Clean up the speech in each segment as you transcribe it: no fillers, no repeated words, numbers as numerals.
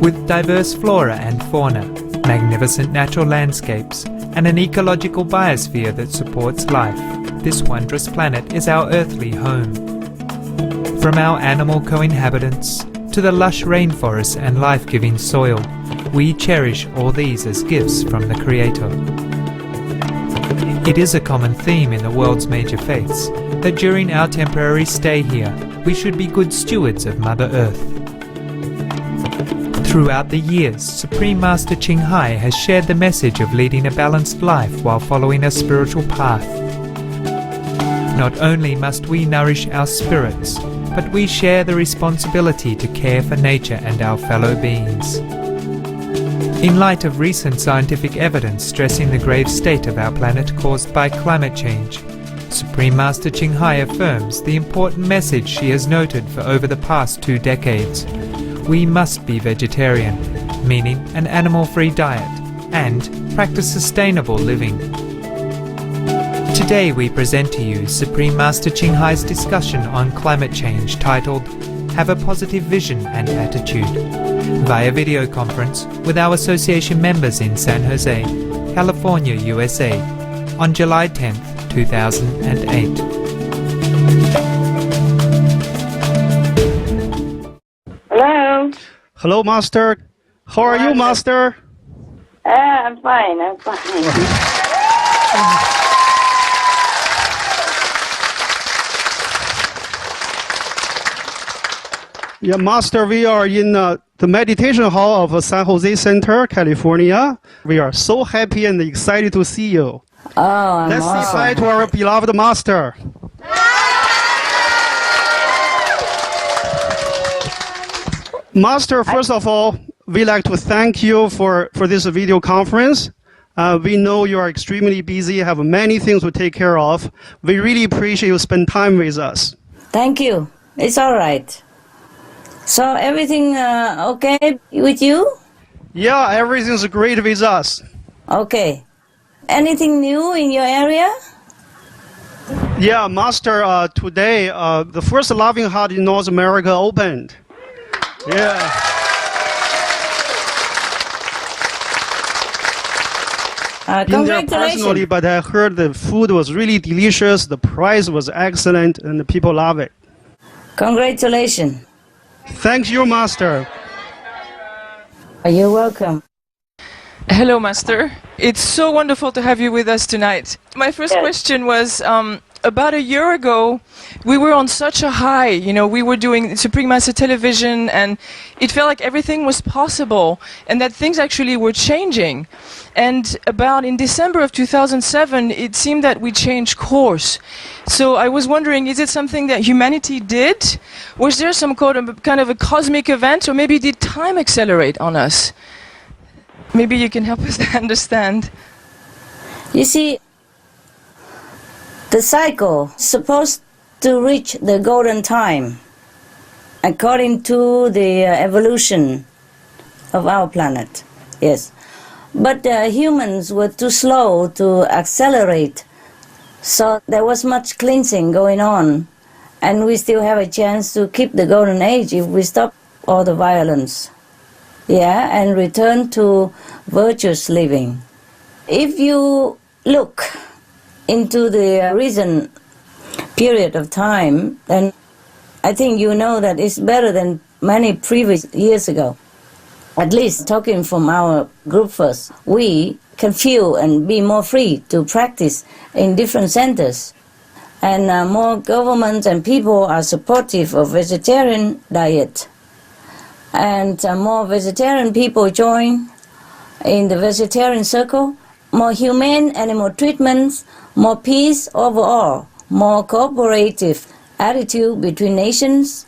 With diverse flora and fauna, magnificent natural landscapes, and an ecological biosphere that supports life, this wondrous planet is our earthly home. From our animal co-inhabitants to the lush rainforests and life-giving soil, we cherish all these as gifts from the Creator. It is a common theme in the world's major faiths that during our temporary stay here, we should be good stewards of Mother Earth. Throughout the years, Supreme Master 칭하이 has shared the message of leading a balanced life while following a spiritual path. Not only must we nourish our spirits, but we share the responsibility to care for nature and our fellow beings. In light of recent scientific evidence stressing the grave state of our planet caused by climate change, Supreme Master 칭하이 affirms the important message she has noted for over the past 2 decades. We must be vegetarian, meaning an animal-free diet, and practice sustainable living. Today we present to you Supreme Master 칭하이's discussion on climate change titled Have a Positive Vision and Attitude, via video conference with our association members in San Jose, California, USA, on July 10th, 2008. Hello. Hello, Master. How are you, Master? I'm fine. Yeah, Master, we are in the meditation hall of San Center, California. We are so happy and excited to see you. Oh, Let's say hi to our beloved Master. Master, first of all, we'd like to thank you for this video conference. We know you are extremely busy, have many things to take care of. We really appreciate you spend time with us. Thank you. It's all right. So everything okay with you? Yeah, everything's great with us. Okay. Anything new in your area? Yeah, Master, today, the first Loving Heart in North America opened. Yeah. Been there personally, Congratulations. but I heard the food was really delicious, the price was excellent, and the people love it. Congratulations. Thank you, Master. You're welcome. Hello, Master. It's so wonderful to have you with us tonight. My first question was, about a year ago, we were on such a high. You know, we were doing Supreme Master Television, and it felt like everything was possible, and that things actually were changing. And about in December of 2007, it seemed that we changed course. So I was wondering, is it something that humanity did? Was there some kind of a cosmic event, or maybe did time accelerate on us? Maybe you can help us understand. You see, the cycle is supposed to reach the golden time according to the evolution of our planet. Yes. But humans were too slow to accelerate, so there was much cleansing going on, and we still have a chance to keep the golden age if we stop all the violence, and return to virtuous living. If you look into the recent period of time, then I think you know that it's better than many previous years ago. At least talking from our group first, we can feel and be more free to practice in different centers. And more governments and people are supportive of vegetarian diet. And more vegetarian people join in the vegetarian circle. More humane animal treatments, more peace overall, more cooperative attitude between nations,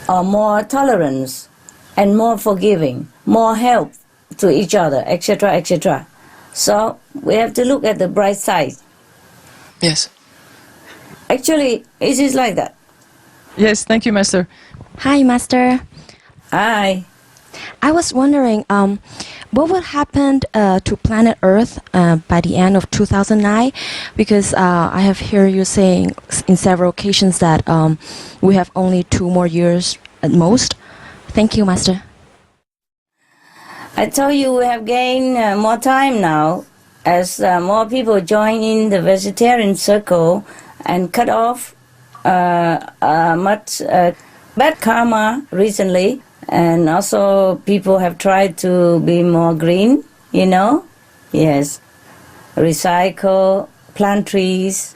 more tolerance, and more forgiving, more help to each other, etc., etc. So we have to look at the bright side. Yes. Actually, it is like that. Yes, thank you, Master. Hi, Master. Hi. I was wondering, what would happen to planet Earth by the end of 2009? Because I have heard you saying in several occasions that we have only 2 more years at most. Thank you, Master. I told you we have gained more time now as more people join in the vegetarian circle and cut off much bad karma recently. And also people have tried to be more green, you know? Yes. Recycle, plant trees,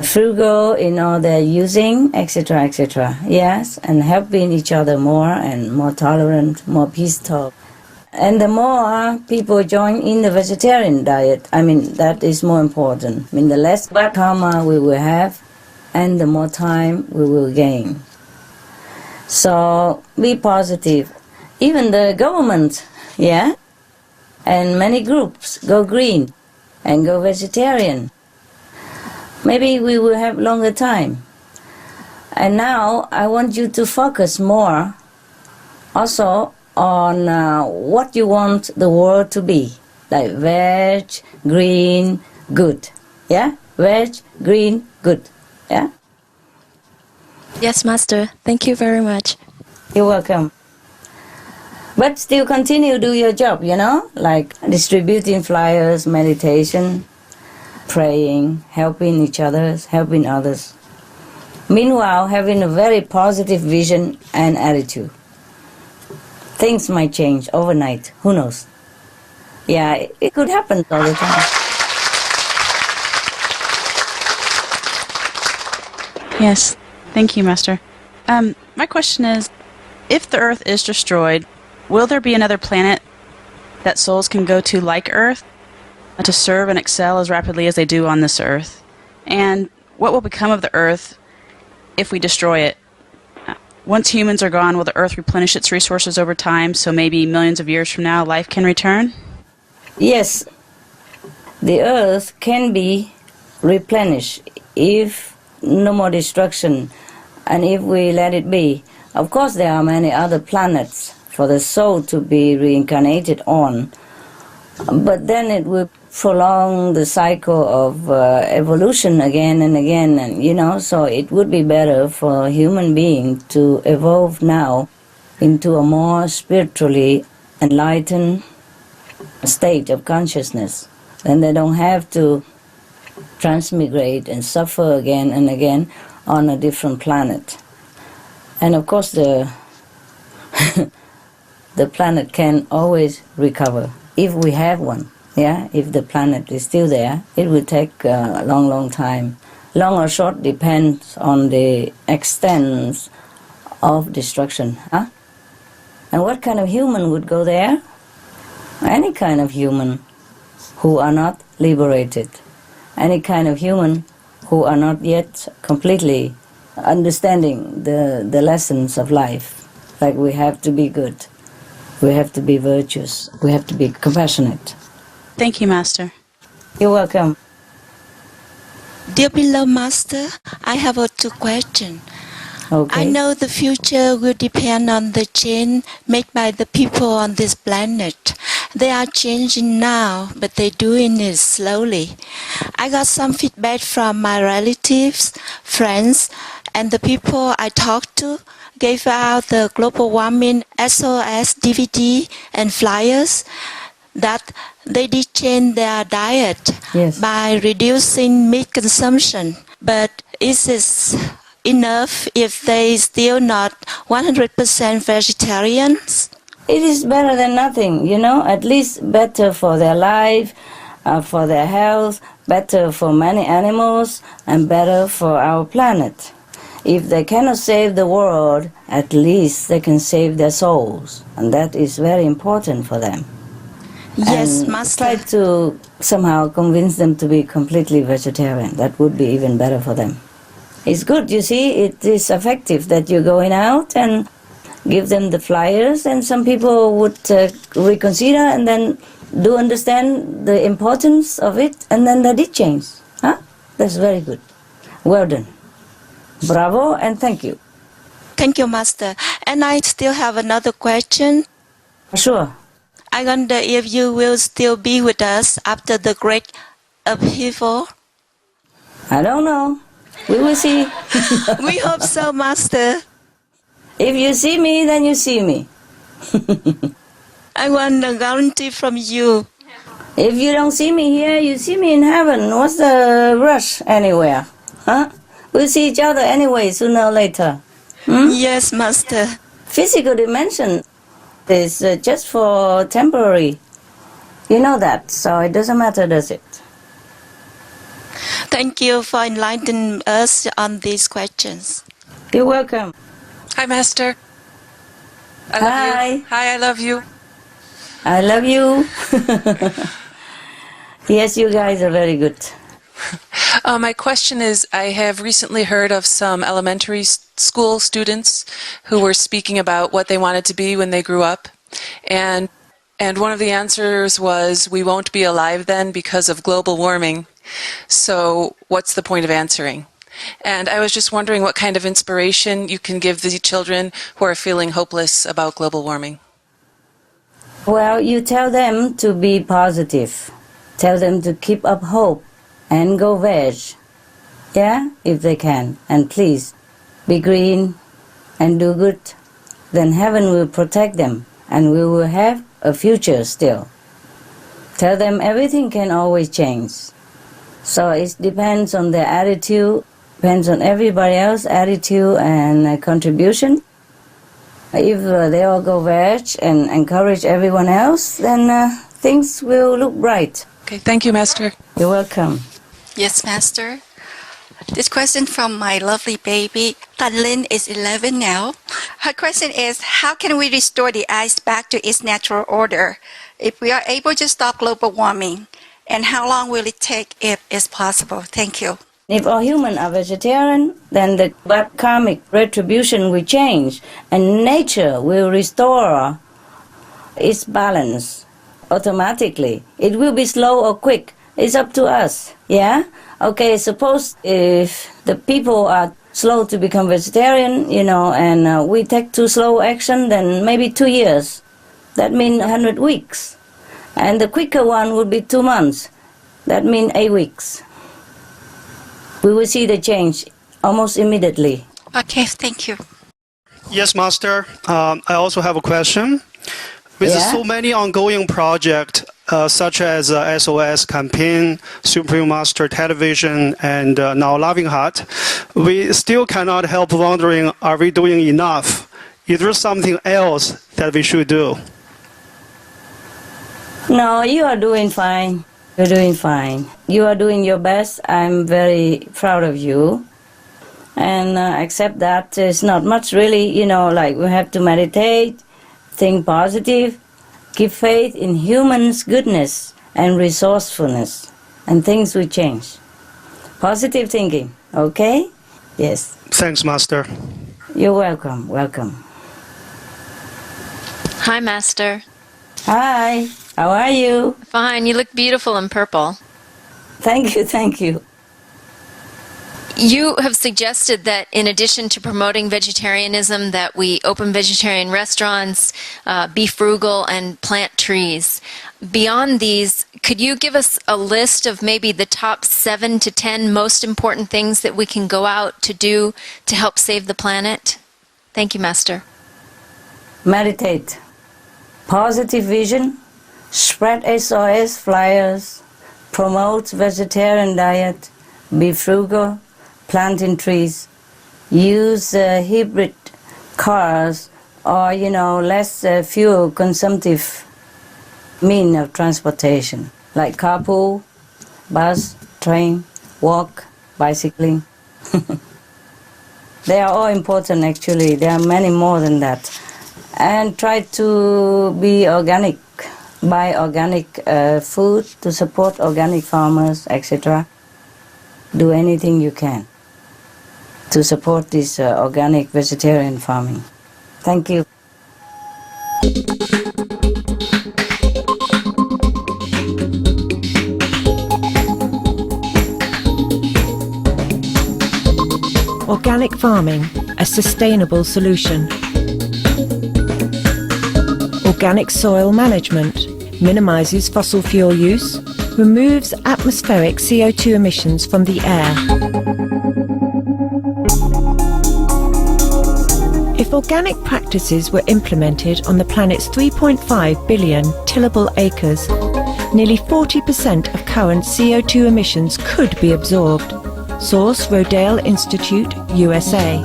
frugal in all their using, etc., etc. Yes, and helping each other more and more tolerant, more peaceful. And the more people join in the vegetarian diet, I mean, that is more important. I mean, the less bad karma we will have, and the more time we will gain. So be positive. Even the government, yeah, and many groups go green and go vegetarian. Maybe we will have longer time. And now I want you to focus more also on what you want the world to be. Like veg, green, good. Yeah? Veg, green, good. Yeah? Yes, Master. Thank you very much. You're welcome. But still continue to do your job, you know? Like distributing flyers, meditation, praying, helping each other, helping others. Meanwhile, having a very positive vision and attitude. Things might change overnight. Who knows? Yeah, it could happen all the time. Yes. Thank you, Master. My question is, if the Earth is destroyed, will there be another planet that souls can go to like Earth to serve and excel as rapidly as they do on this Earth? And what will become of the Earth if we destroy it? Once humans are gone, will the Earth replenish its resources over time, so maybe millions of years from now life can return? Yes, the Earth can be replenished if no more destruction and if we let it be. Of course, there are many other planets for the soul to be reincarnated on, but then it will prolong the cycle of evolution again and again, and you know, so it would be better for a human being to evolve now into a more spiritually enlightened state of consciousness. Then they don't have to transmigrate and suffer again and again on a different planet. And of course the the planet can always recover if we have one. Yeah, if the planet is still there, it will take a long time. Long or short depends on the extent of destruction. Huh? And what kind of human would go there? Any kind of human who are not liberated. Any kind of human who are not yet completely understanding the lessons of life. Like we have to be good, we have to be virtuous, we have to be compassionate. Thank you, Master. You're welcome. Dear beloved Master, I have two questions. Okay. I know the future will depend on the change made by the people on this planet. They are changing now, but they're doing it slowly. I got some feedback from my relatives, friends, and the people I talked to gave out the global warming SOS DVD and flyers that they did change their diet by reducing meat consumption. But is this enough if they still not 100% vegetarians? It is better than nothing, you know, at least better for their life, for their health, better for many animals, and better for our planet. If they cannot save the world, at least they can save their souls, and that is very important for them. Yes, and Master. Try to somehow convince them to be completely vegetarian. That would be even better for them. It's good, you see, it is effective that you're going out and give them the flyers, and some people would reconsider and then do understand the importance of it, and then they did change. Huh? That's very good. Well done. Bravo, and thank you. Thank you, Master. And I still have another question. Sure. I wonder if you will still be with us after the great upheaval. I don't know. We will see. We hope so, Master. If you see me, then you see me. I want a guarantee from you. If you don't see me here, you see me in heaven. What's the rush anywhere? Huh? We'll see each other anyway, sooner or later. Yes, Master. Physical dimension is just for temporary. You know that, so it doesn't matter, does it? Thank you for enlightening us on these questions. You're welcome. Hi, Master. I love Hi. you. Hi, I love you. I love you. Yes, you guys are very good. My question is, I have recently heard of some elementary school students who were speaking about what they wanted to be when they grew up. And one of the answers was, we won't be alive then because of global warming. So what's the point of answering? And I was just wondering what kind of inspiration you can give the children who are feeling hopeless about global warming. Well, you tell them to be positive. Tell them to keep up hope and go veg. Yeah, if they can. And please, be green and do good. Then heaven will protect them and we will have a future still. Tell them everything can always change. So it depends on their attitude, depends on everybody else's attitude and contribution. If they all go veg and encourage everyone else, then things will look bright. Okay, thank you, Master. You're welcome. Yes, Master. This question from my lovely baby. Tan Lin is 11 now. Her question is, how can we restore the ice back to its natural order if we are able to stop global warming? And how long will it take if it's possible? Thank you. If all humans are vegetarian, then the karmic retribution will change and nature will restore its balance automatically. It will be slow or quick. It's up to us. Yeah? Okay, suppose if the people are slow to become vegetarian, and we take too slow action, then maybe 2 years. That means 100 weeks. And the quicker one would be 2 months. That means 8 weeks. We will see the change almost immediately. Okay, thank you. Yes, Master. I also have a question. With so many ongoing projects, such as SOS campaign, Supreme Master Television, and now Loving Heart, we still cannot help wondering, are we doing enough? Is there something else that we should do? No, you are doing fine. You're doing fine. You are doing your best. I'm very proud of you. And except that, it's not much really, like we have to meditate, think positive, keep faith in humans' goodness and resourcefulness, and things will change. Positive thinking, okay? Yes. Thanks, Master. You're welcome, welcome. Hi, Master. Hi, how are you? Fine, you look beautiful in purple. Thank you, thank you. You have suggested that in addition to promoting vegetarianism, that we open vegetarian restaurants, be frugal, and plant trees. Beyond these, could you give us a list of maybe the top 7 to 10 most important things that we can go out to do to help save the planet? Thank you, Master. Meditate. Positive vision. Spread SOS flyers. Promote vegetarian diet. Be frugal. Planting trees, use hybrid cars or, less fuel consumptive mean of transportation, like carpool, bus, train, walk, bicycling. They are all important actually. There are many more than that. And try to be organic, buy organic food to support organic farmers, etc. Do anything you can to support this organic vegetarian farming. Thank you. Organic farming, a sustainable solution. Organic soil management minimizes fossil fuel use, removes atmospheric CO2 emissions from the air. If organic practices were implemented on the planet's 3.5 billion tillable acres, nearly 40% of current CO2 emissions could be absorbed. Source: Rodale Institute, USA.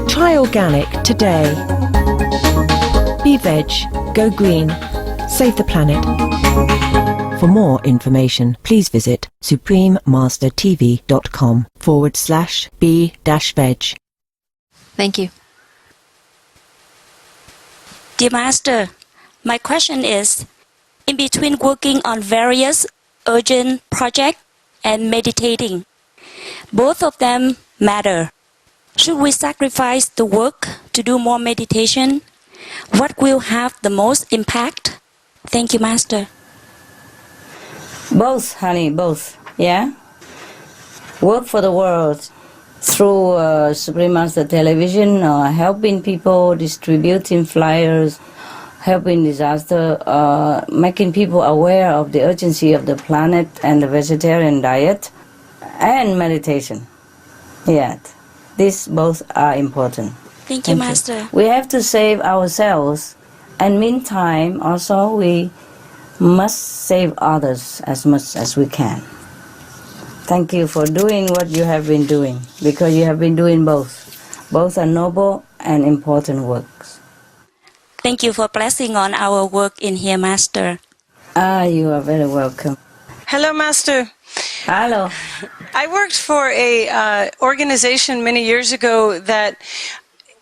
Try organic today. Be veg, go green, save the planet. For more information, please visit suprememastertv.com/be-veg. Thank you. Dear Master, my question is, in between working on various urgent projects and meditating, both of them matter. Should we sacrifice the work to do more meditation? What will have the most impact? Thank you, Master. Both, honey, both. Yeah? Work for the world through Supreme Master Television, helping people, distributing flyers, helping disaster, making people aware of the urgency of the planet and the vegetarian diet, and meditation. Yeah, these both are important. Thank you, Master. We have to save ourselves, and meantime, also we must save others as much as we can. Thank you for doing what you have been doing, because you have been doing both. Both are noble and important works. Thank you for blessing on our work in here, Master. You are very welcome. Hello, Master. Hello. I worked for a organization many years ago that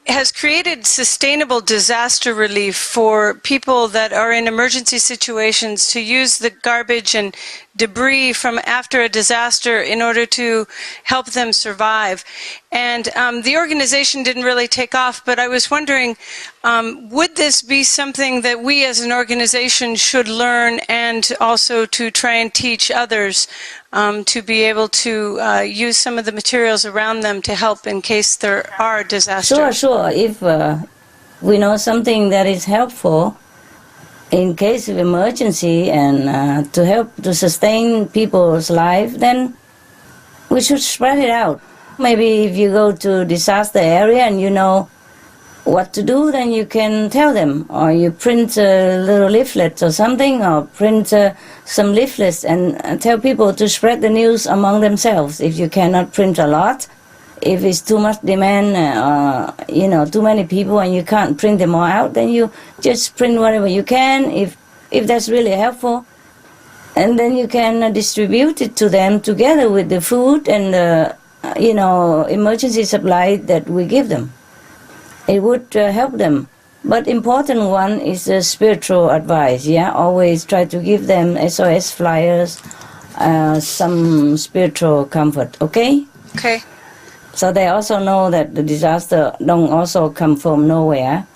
has created sustainable disaster relief for people that are in emergency situations to use the garbage and debris from after a disaster in order to help them survive. And the organization didn't really take off, but I was wondering, would this be something that we as an organization should learn and also to try and teach others to be able to use some of the materials around them to help in case there are disasters? Sure. If we know something that is helpful in case of emergency and to help to sustain people's life, then we should spread it out. Maybe if you go to disaster area and you know what to do, then you can tell them, or you print little leaflets or something, or print some leaflets and tell people to spread the news among themselves. If you cannot print a lot, if it's too much demand, too many people and you can't print them all out, then you just print whatever you can, if that's really helpful. And then you can distribute it to them together with the food and emergency supply that we give them. It would help them. But important one is the spiritual advice, yeah? Always try to give them SOS flyers, some spiritual comfort, okay? Okay. So they also know that the disaster don't also come from nowhere.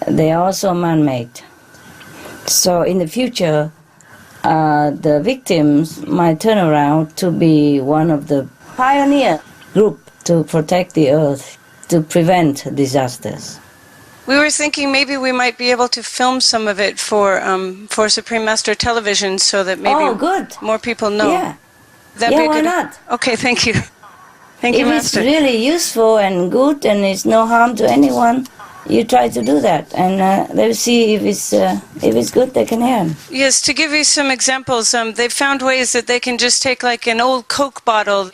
They are also man-made. So in the future, the victims might turn around to be one of the pioneer group to protect the earth, to prevent disasters. We were thinking maybe we might be able to film some of it for Supreme Master Television so that maybe more people know. Yeah, Why not? Okay, thank you. Thank you, Master. If it's really useful and good and it's no harm to anyone, you try to do that, and they'll see if it's good, they can hear. Yes, to give you some examples, they found ways that they can just take like an old Coke bottle,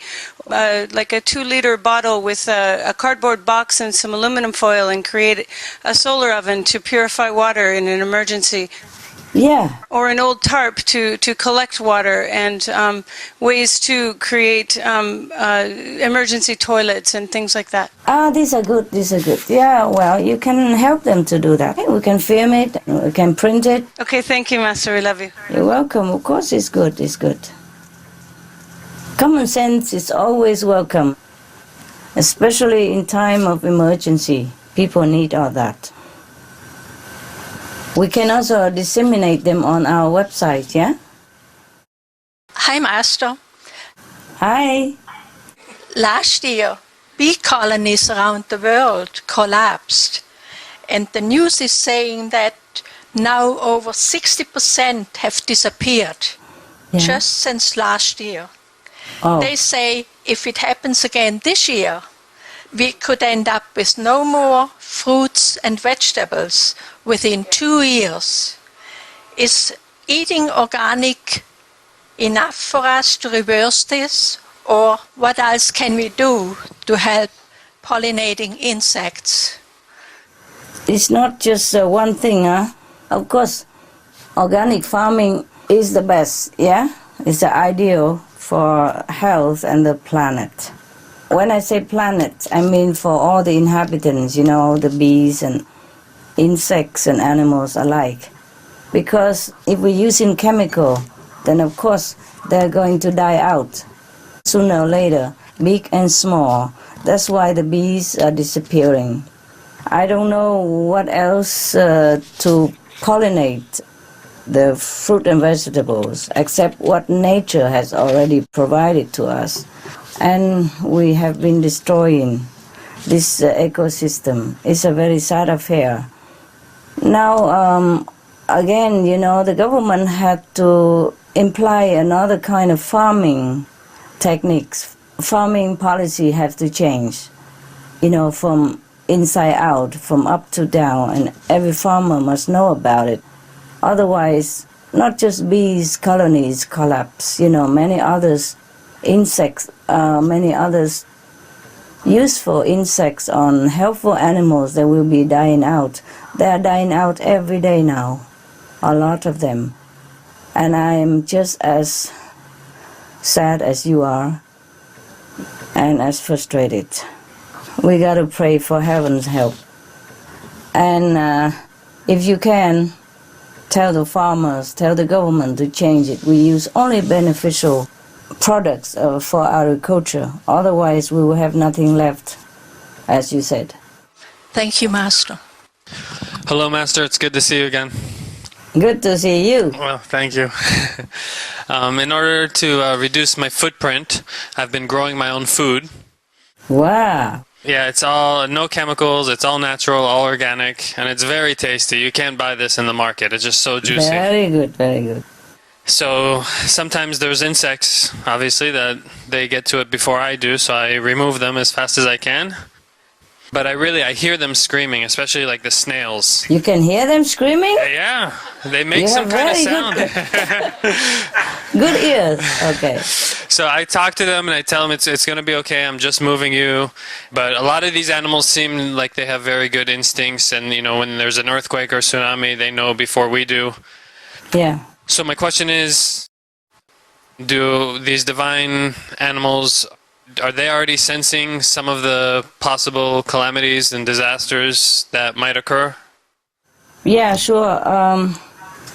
like a 2-liter bottle with a cardboard box and some aluminum foil, and create a solar oven to purify water in an emergency. Yeah. Or an old tarp to collect water, and ways to create emergency toilets and things like that. These are good. Yeah, well, you can help them to do that. We can film it, we can print it. Okay, thank you, Master. We love you. You're welcome. Of course, it's good. Common sense is always welcome, especially in time of emergency. People need all that. We can also disseminate them on our website, yeah? Hi, Master. Hi. Last year, bee colonies around the world collapsed, and the news is saying that now over 60% have disappeared just since last year. They say if it happens again this year, we could end up with no more fruits and vegetables within 2 years. Is eating organic enough for us to reverse this? Or what else can we do to help pollinating insects? It's not just one thing, huh? Of course, organic farming is the best, yeah? It's the ideal for health and the planet. When I say planet, I mean for all the inhabitants, you know, the bees and insects and animals alike. Because if we're using chemical, then of course they're going to die out sooner or later, big and small. That's why the bees are disappearing. I don't know what else to pollinate the fruit and vegetables except what nature has already provided to us. And we have been destroying this ecosystem. It's a very sad affair. Now, again, you know, the government had to imply another kind of farming techniques. Farming policy has to change, you know, from inside out, from up to down, and every farmer must know about it. Otherwise, not just bees colonies collapse, you know, many others, insects, many others useful insects on helpful animals that will be dying out. They are dying out every day now, a lot of them. And I am just as sad as you are and as frustrated. We got to pray for heaven's help. And if you can, tell the farmers, tell the government to change it. We use only beneficial products for agriculture. Otherwise, we will have nothing left, as you said. Thank you, Master. Hello, Master. It's good to see you again. Good to see you. Well, thank you. In order to reduce my footprint, I've been growing my own food. Wow. Yeah, it's all no chemicals, it's all natural, all organic, and it's very tasty. You can't buy this in the market. It's just so juicy. Very good, very good. So sometimes there's insects, obviously, that they get to it before I do, so I remove them as fast as I can. But I hear them screaming, especially like the snails. You can hear them screaming? Yeah, they make some kind of sound. Good ears, okay. So I talk to them and I tell them it's going to be okay, I'm just moving you. But a lot of these animals seem like they have very good instincts, and you know, when there's an earthquake or tsunami, they know before we do. Yeah. So my question is, do these divine animals, are they already sensing some of the possible calamities and disasters that might occur? Yeah, sure.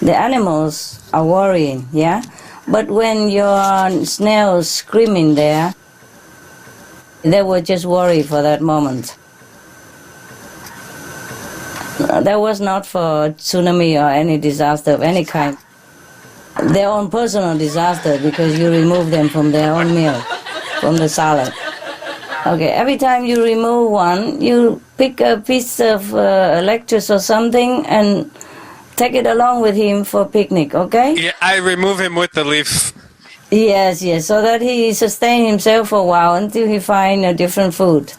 The animals are worrying, yeah? But when your snails screaming there, they were just worried for that moment. That was not for tsunami or any disaster of any kind. Their own personal disaster, because you remove them from their own meal, from the salad. Okay, every time you remove one, you pick a piece of lettuce or something and take it along with him for picnic, okay? Yeah, I remove him with the leaf. Yes, so that he sustain himself for a while until he find a different food.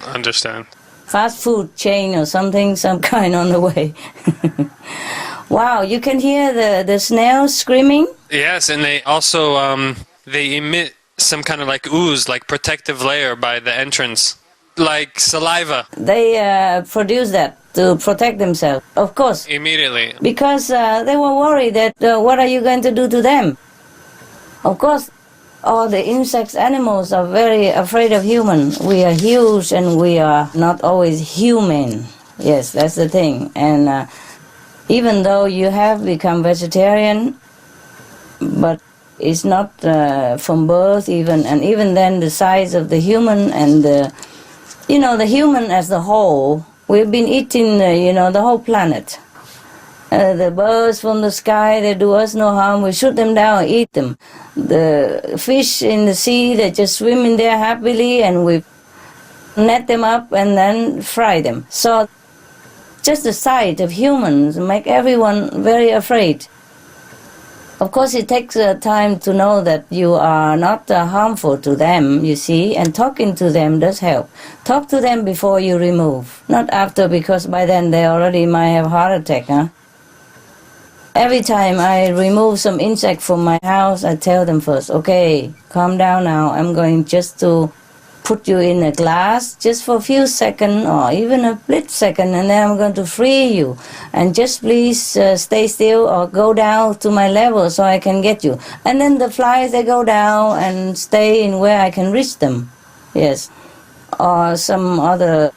Understand. Fast food chain or something, some kind on the way. Wow, you can hear the snails screaming? Yes, and they also they emit some kind of like ooze, like protective layer by the entrance, like saliva. They produce that to protect themselves, of course. Immediately. Because they were worried that what are you going to do to them? Of course, all the insects, animals are very afraid of humans. We are huge and we are not always human. Yes, that's the thing. And even though you have become vegetarian, but it's not from birth even, and even then the size of the human and the human as the whole, we've been eating, the whole planet. The birds from the sky, they do us no harm. We shoot them down and eat them. The fish in the sea, they just swim in there happily, and we net them up and then fry them. So just the sight of humans make everyone very afraid. Of course, it takes time to know that you are not harmful to them, you see, and talking to them does help. Talk to them before you remove, not after, because by then they already might have heart attack, huh? Every time I remove some insect from my house, I tell them first, okay, calm down now, I'm going just to put you in a glass just for a few seconds or even a split second, and then I'm going to free you. And just please stay still or go down to my level so I can get you. And then the flies, they go down and stay in where I can reach them. Yes. Or some other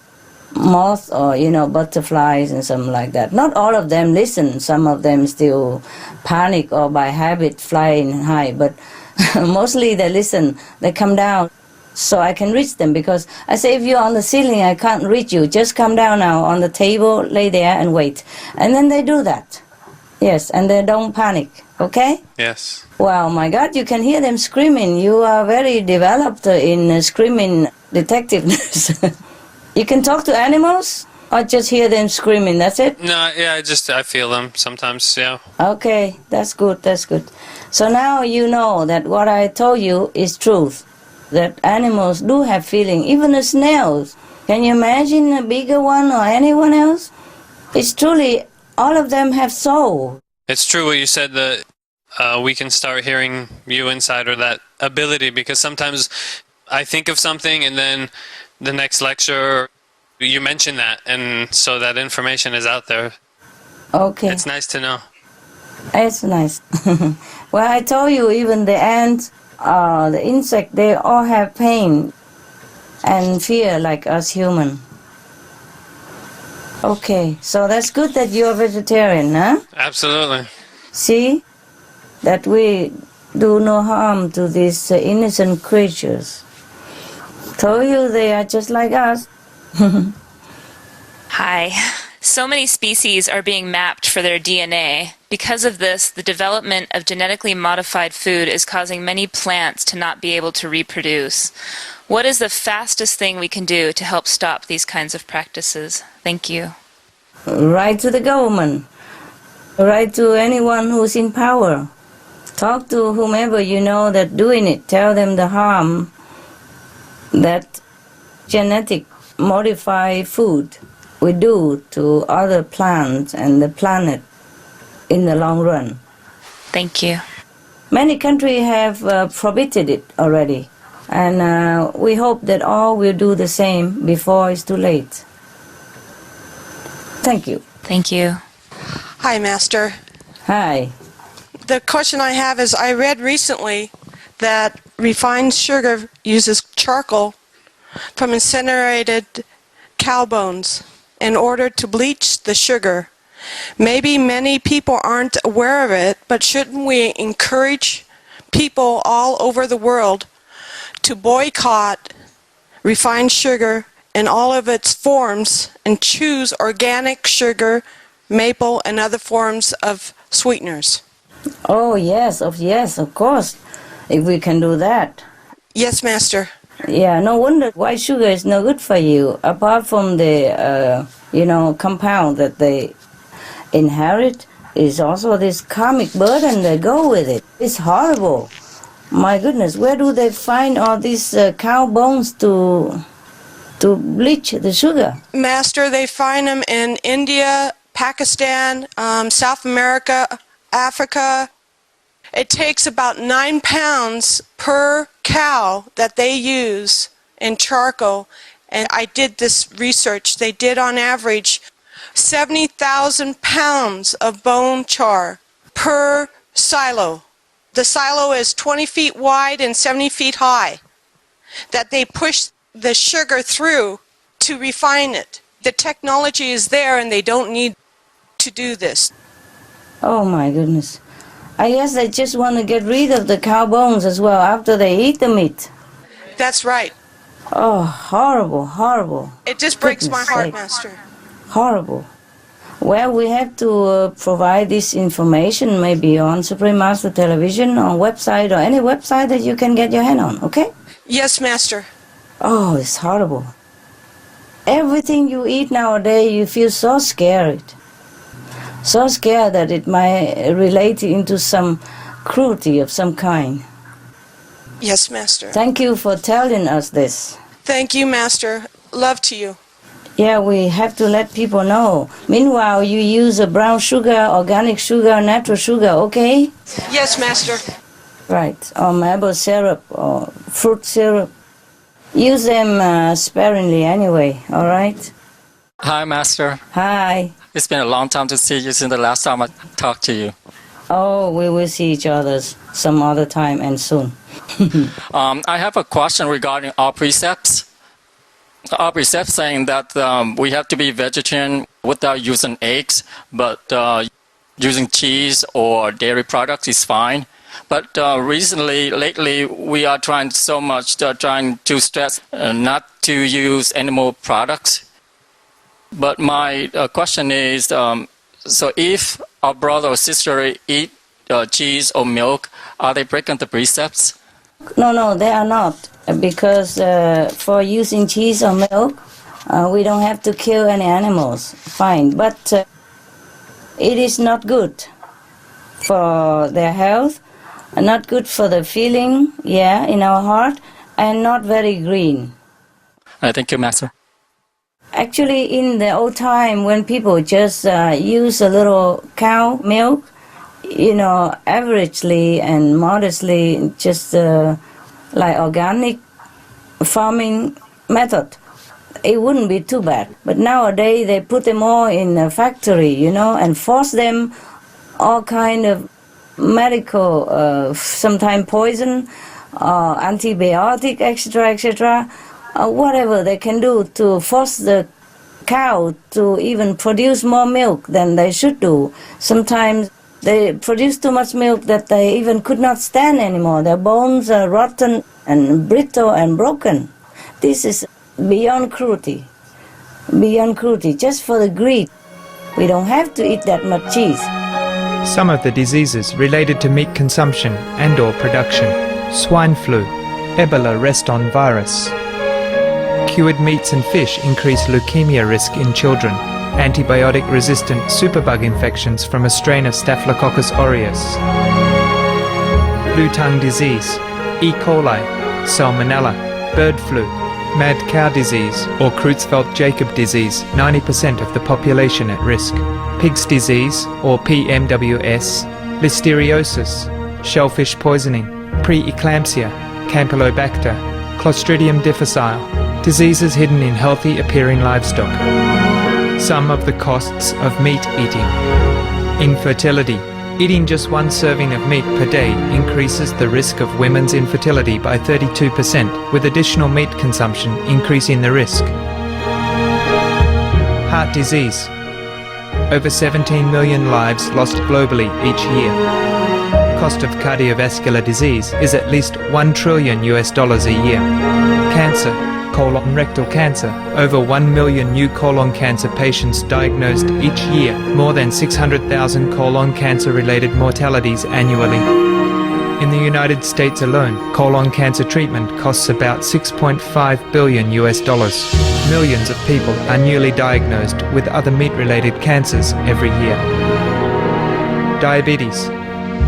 moths or, butterflies and something like that. Not all of them listen. Some of them still panic or by habit flying high. But mostly they listen. They come down. So I can reach them, because I say, if you're on the ceiling, I can't reach you. Just come down now on the table, lay there and wait. And then they do that. Yes, and they don't panic, okay? Yes. Wow, my God, you can hear them screaming. You are very developed in screaming detectiveness. You can talk to animals or just hear them screaming, that's it? No, yeah, I feel them sometimes, yeah. Okay, that's good, that's good. So now you know that what I told you is truth. That animals do have feeling, even the snails. Can you imagine a bigger one or anyone else? It's truly, all of them have soul. It's true what you said, that we can start hearing you inside, or that ability, because sometimes I think of something and then the next lecture you mention that, and so that information is out there. Okay. It's nice to know. It's nice. Well, I told you, even the ants, the insect, they all have pain and fear like us human. Okay, so that's good that you're vegetarian, huh? Absolutely. See? That we do no harm to these innocent creatures. Told you they are just like us. Hi. So many species are being mapped for their DNA. Because of this, the development of genetically modified food is causing many plants to not be able to reproduce. What is the fastest thing we can do to help stop these kinds of practices? Thank you. Write to the government. Write to anyone who's in power. Talk to whomever you know that doing it. Tell them the harm that genetic modified food we do to other plants and the planet in the long run. Thank you. Many countries have prohibited it already, and we hope that all will do the same before it's too late. Thank you. Thank you. Hi, Master. Hi. The question I have is, I read recently that refined sugar uses charcoal from incinerated cow bones in order to bleach the sugar. Maybe many people aren't aware of it, but shouldn't we encourage people all over the world to boycott refined sugar in all of its forms and choose organic sugar, maple, and other forms of sweeteners? Oh, yes, of course, if we can do that. Yes, Master. Yeah, no wonder white sugar is no good for you, apart from the, compound that they inherit, is also this karmic burden that go with it. It's horrible. My goodness, where do they find all these cow bones to bleach the sugar? Master, they find them in India, Pakistan, South America, Africa. It takes about 9 pounds per cow that they use in charcoal. And I did this research. They did on average 70,000 pounds of bone char per silo. The silo is 20 feet wide and 70 feet high that they push the sugar through to refine it. The technology is there and they don't need to do this. Oh my goodness. I guess they just want to get rid of the cow bones as well after they eat the meat. That's right. Oh, horrible, horrible. It just breaks Goodness my heart, sake. Master. Horrible. Well, we have to provide this information maybe on Supreme Master Television, on website, or any website that you can get your hand on, okay? Yes, Master. Oh, it's horrible. Everything you eat nowadays, you feel so scared. So scared that it might relate into some cruelty of some kind. Yes, Master. Thank you for telling us this. Thank you, Master. Love to you. Yeah, we have to let people know. Meanwhile, you use a brown sugar, organic sugar, natural sugar, okay? Yes, Master. Right, or maple syrup or fruit syrup. Use them sparingly anyway, all right? Hi, Master. Hi. It's been a long time to see you since the last time I talked to you. Oh, we will see each other some other time and soon. I have a question regarding our precepts. Our precepts saying that we have to be vegetarian without using eggs, but using cheese or dairy products is fine. But lately, we are trying to stress not to use animal products. But my question is, so if our brother or sister eat cheese or milk, are they breaking the precepts? No, they are not. Because for using cheese or milk, we don't have to kill any animals. Fine. But it is not good for their health, not good for the feeling, in our heart, and not very green. Thank you, Master. Actually, in the old time, when people just use a little cow milk, averagely and modestly, just like organic farming method, it wouldn't be too bad. But nowadays, they put them all in a factory, and force them all kind of medical, sometimes poison, antibiotic, etc., whatever they can do to force the cow to even produce more milk than they should do. Sometimes they produce too much milk that they even could not stand anymore. Their bones are rotten and brittle and broken. This is beyond cruelty, just for the greed. We don't have to eat that much cheese. Some of the diseases related to meat consumption and or production: swine flu, Ebola reston virus. Cured meats and fish increase leukemia risk in children. Antibiotic-resistant superbug infections from a strain of Staphylococcus aureus. Blue tongue disease, E. coli, Salmonella, bird flu, mad cow disease or Creutzfeldt-Jakob disease, 90% of the population at risk. Pig's disease or PMWS, listeriosis, shellfish poisoning, preeclampsia, Campylobacter, Clostridium difficile, diseases hidden in healthy appearing livestock. Some of the costs of meat eating. Infertility. Eating just one serving of meat per day increases the risk of women's infertility by 32%, with additional meat consumption increasing the risk. Heart disease. Over 17 million lives lost globally each year. Cost of cardiovascular disease is at least $1 trillion a year. Cancer. Colon rectal cancer. Over 1 million new colon cancer patients diagnosed each year, more than 600,000 colon cancer-related mortalities annually. In the United States alone, colon cancer treatment costs about $6.5 billion. Millions of people are newly diagnosed with other meat-related cancers every year. Diabetes.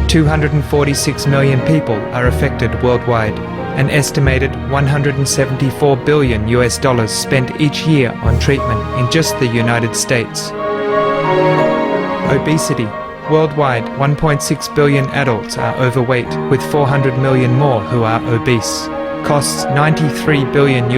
246 million people are affected worldwide. An estimated $174 billion spent each year on treatment in just the United States. Obesity. Worldwide, 1.6 billion adults are overweight, with 400 million more who are obese. Costs $93 billion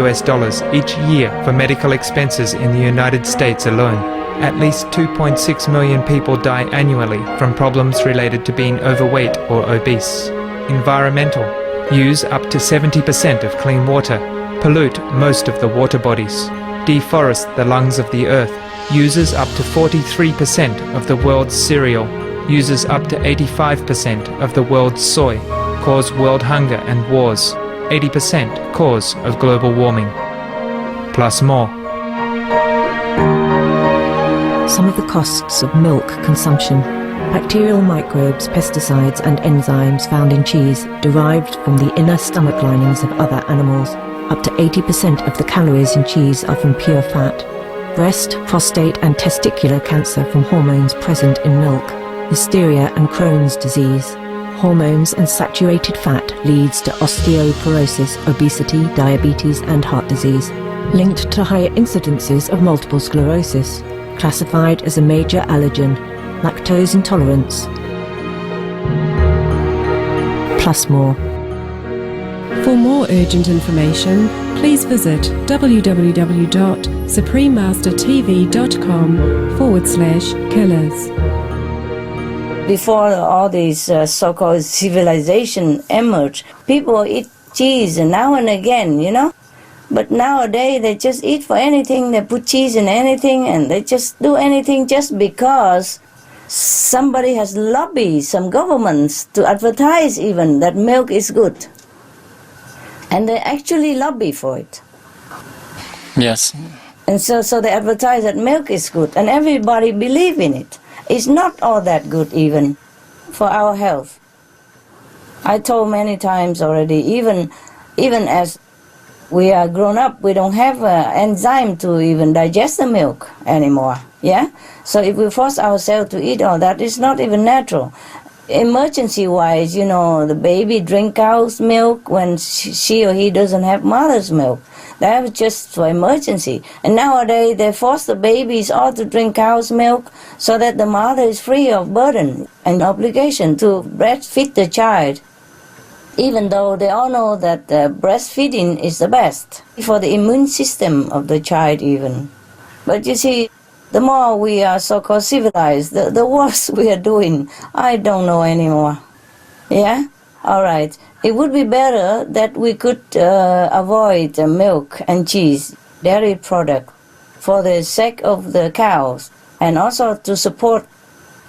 each year for medical expenses in the United States alone. At least 2.6 million people die annually from problems related to being overweight or obese. Environmental. Use up to 70% of clean water. Pollute most of the water bodies. Deforest the lungs of the earth. Uses up to 43% of the world's cereal. Uses up to 85% of the world's soy. Cause world hunger and wars. 80% cause of global warming. Plus more. Some of the costs of milk consumption. Bacterial microbes, pesticides and enzymes found in cheese derived from the inner stomach linings of other animals. Up to 80% of the calories in cheese are from pure fat. Breast, prostate and testicular cancer from hormones present in milk. Hysteria and Crohn's disease. hormones and saturated fat leads to osteoporosis, obesity, diabetes and heart disease, linked to higher incidences of multiple sclerosis, classified as a major allergen, lactose intolerance, plus more. For more urgent information, please visit www.suprememastertv.com/killers. Before all these so-called civilization emerged, people eat cheese now and again, you know. But nowadays they just eat for anything, they put cheese in anything, and they just do anything just because somebody has lobbied some governments to advertise even that milk is good. And they actually lobby for it. Yes. And so they advertise that milk is good, and everybody believes in it. It's not all that good even for our health. I told many times already, even as we are grown up, we don't have an enzyme to even digest the milk anymore. Yeah? So if we force ourselves to eat all that, it's not even natural. Emergency-wise, you know, the baby drink cow's milk when she or he doesn't have mother's milk. That was just for emergency. And nowadays they force the babies all to drink cow's milk so that the mother is free of burden and obligation to breastfeed the child. Even though they all know that breastfeeding is the best for the immune system of the child even. But you see, the more we are so-called civilized, the worse we are doing. I don't know anymore. Yeah? All right. It would be better that we could avoid milk and cheese, dairy product, for the sake of the cows, and also to support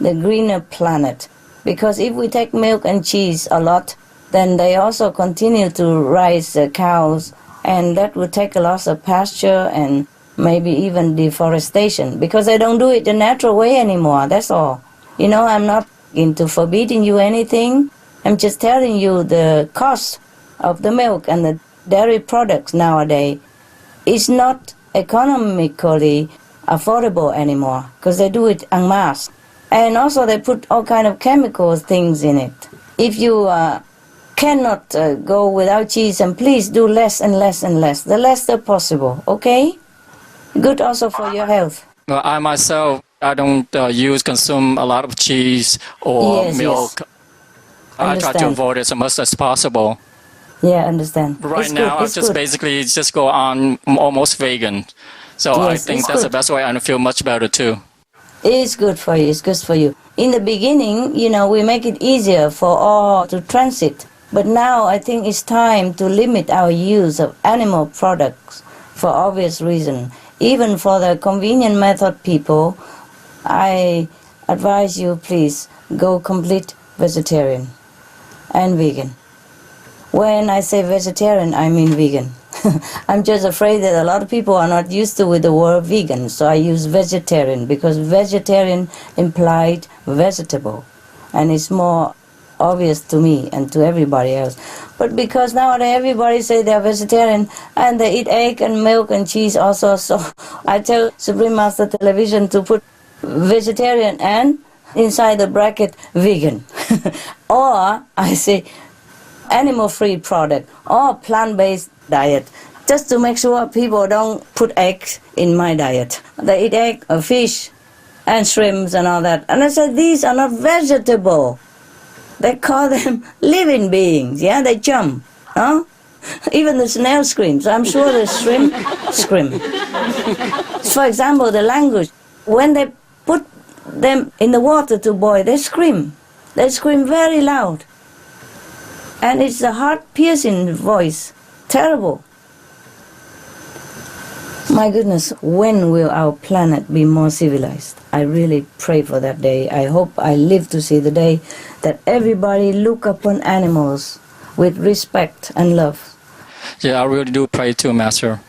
the greener planet. Because if we take milk and cheese a lot, then they also continue to raise the cows, and that would take a loss of pasture and maybe even deforestation, because they don't do it the natural way anymore, that's all. You know, I'm not into forbidding you anything. I'm just telling you the cost of the milk and the dairy products nowadays is not economically affordable anymore, because they do it en masse. And also they put all kind of chemical things in it. If you cannot go without cheese, and please do less and less and less, the less the possible, okay? Good also for your health. Well, I myself, I don't consume a lot of cheese or milk. Yes. I try to avoid it as much as possible. Yeah, understand. Right it's now, I good, just basically just go on almost vegan. So yes, I think that's the best way, and I feel much better too. It's good for you, it's good for you. In the beginning, you know, we make it easier for all to transit. But now I think it's time to limit our use of animal products for obvious reason. Even for the convenient method people, I advise you, please, go complete vegetarian and vegan. When I say vegetarian, I mean vegan. I'm just afraid that a lot of people are not used to with the word vegan, so I use vegetarian, because vegetarian implied vegetable, and it's more obvious to me and to everybody else. But because nowadays everybody say they're vegetarian and they eat egg and milk and cheese also, so I tell Supreme Master Television to put vegetarian and inside the bracket vegan. Or I say animal-free product or plant-based diet, just to make sure people don't put eggs in my diet. They eat egg or fish and shrimps and all that. And I said, these are not vegetable. They call them living beings, yeah? They jump, huh? Even the snail screams. I'm sure the shrimp scream. For example, the language. When they put them in the water to boil, they scream. They scream very loud. And it's a heart-piercing voice. Terrible. My goodness, when will our planet be more civilized? I really pray for that day. I hope I live to see the day that everybody look upon animals with respect and love. Yeah, I really do pray too, Master.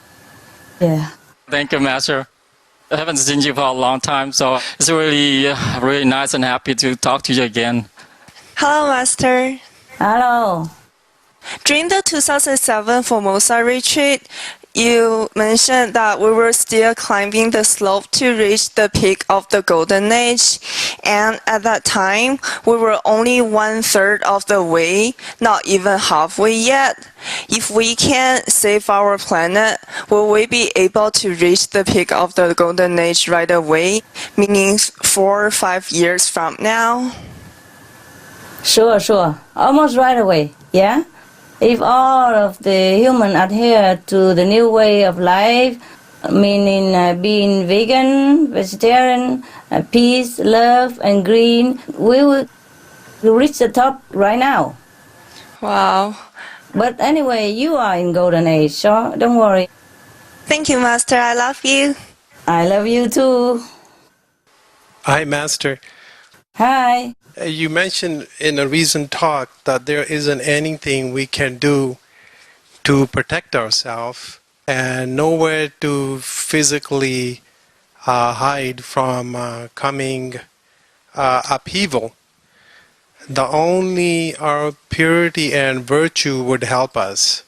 Yeah. Thank you, Master. I haven't seen you for a long time, so it's really, really nice and happy to talk to you again. Hello, Master. Hello. During the 2007 Formosa retreat, you mentioned that we were still climbing the slope to reach the peak of the golden age, and at that time we were only 1/3 of the way, not even halfway yet. If we can save our planet, will we be able to reach the peak of the golden age right away, meaning 4 or 5 years from now? Sure. Almost right away, yeah? If all of the humans adhere to the new way of life, meaning being vegan, vegetarian, peace, love, and green, we will reach the top right now. Wow. But anyway, you are in golden age, so don't worry. Thank you, Master. I love you. I love you too. Hi, Master. Hi. You mentioned in a recent talk that there isn't anything we can do to protect ourselves and nowhere to physically hide from coming upheaval. The only our purity and virtue would help us.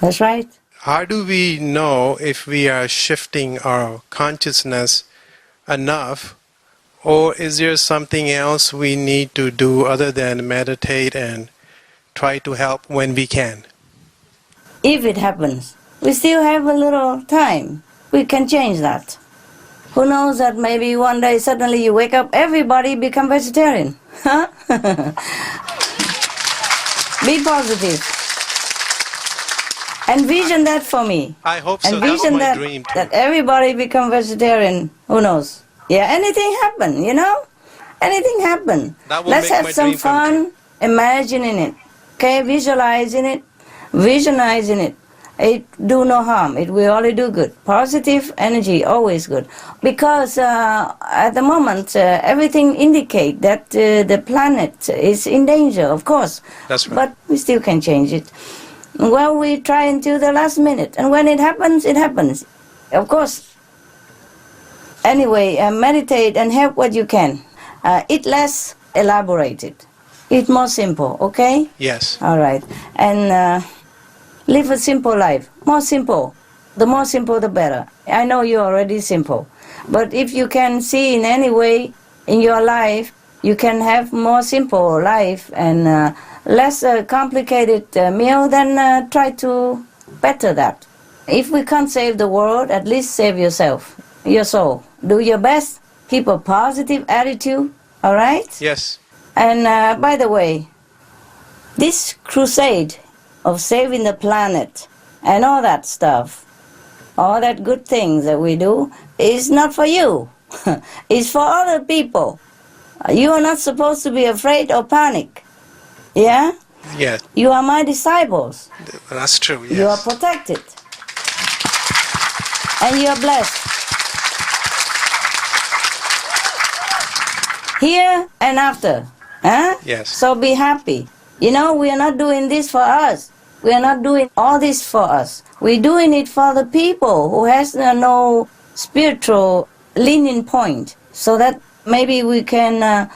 That's right. How do we know if we are shifting our consciousness enough? Or is there something else we need to do other than meditate and try to help when we can? If it happens, we still have a little time. We can change that. Who knows that maybe one day suddenly you wake up, everybody become vegetarian. Huh? Be positive. Envision that for me. I hope so. Envision That's my dream too. that everybody become vegetarian. Who knows? Yeah, anything happen, you know? Anything happen. That will Let's make have my some dream come fun imagining it. Okay, visualizing it, visionizing it. It do no harm. It will only do good. Positive energy, always good. Because at the moment, everything indicate that the planet is in danger, of course. That's right. But we still can change it. Well, we try until the last minute. And when it happens, it happens. Of course. Anyway, meditate and help what you can. Eat less, elaborate it. Eat more simple, okay? Yes. All right. And live a simple life. More simple. The more simple, the better. I know you're already simple. But if you can see in any way in your life, you can have more simple life and less complicated meal, then try to better that. If we can't save the world, at least save yourself, your soul. Do your best. Keep a positive attitude, all right? Yes. And by the way, this crusade of saving the planet and all that stuff, all that good things that we do, is not for you. It's for other people. You are not supposed to be afraid or panic. Yeah? Yeah. You are my disciples. That's true, yes. You are protected. And you are blessed. Here and after. Huh? Yes. So be happy. You know, we are not doing this for us. We are not doing all this for us. We're doing it for the people who has no spiritual leaning point, so that maybe we can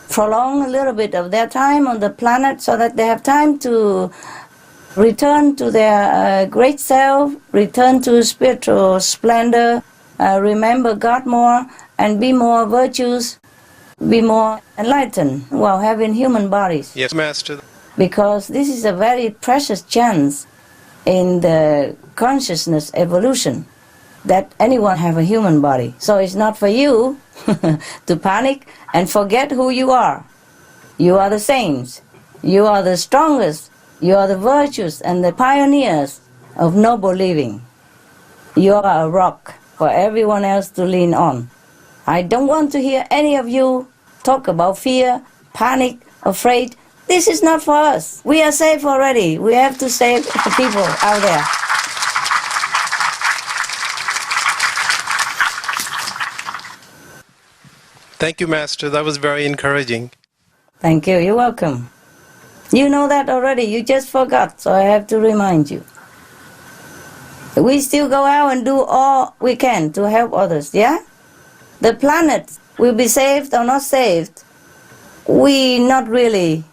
prolong a little bit of their time on the planet so that they have time to return to their great self, return to spiritual splendor, remember God more, and be more virtuous, be more enlightened while having human bodies. Yes, Master. Because this is a very precious chance in the consciousness evolution that anyone have a human body. So it's not for you to panic and forget who you are. You are the saints. You are the strongest. You are the virtuous and the pioneers of noble living. You are a rock for everyone else to lean on. I don't want to hear any of you talk about fear, panic, afraid. This is not for us. We are safe already. We have to save the people out there. Thank you, Master. That was very encouraging. Thank you. You're welcome. You know that already. You just forgot, so I have to remind you. We still go out and do all we can to help others, yeah? The planet will be saved or not saved. We not really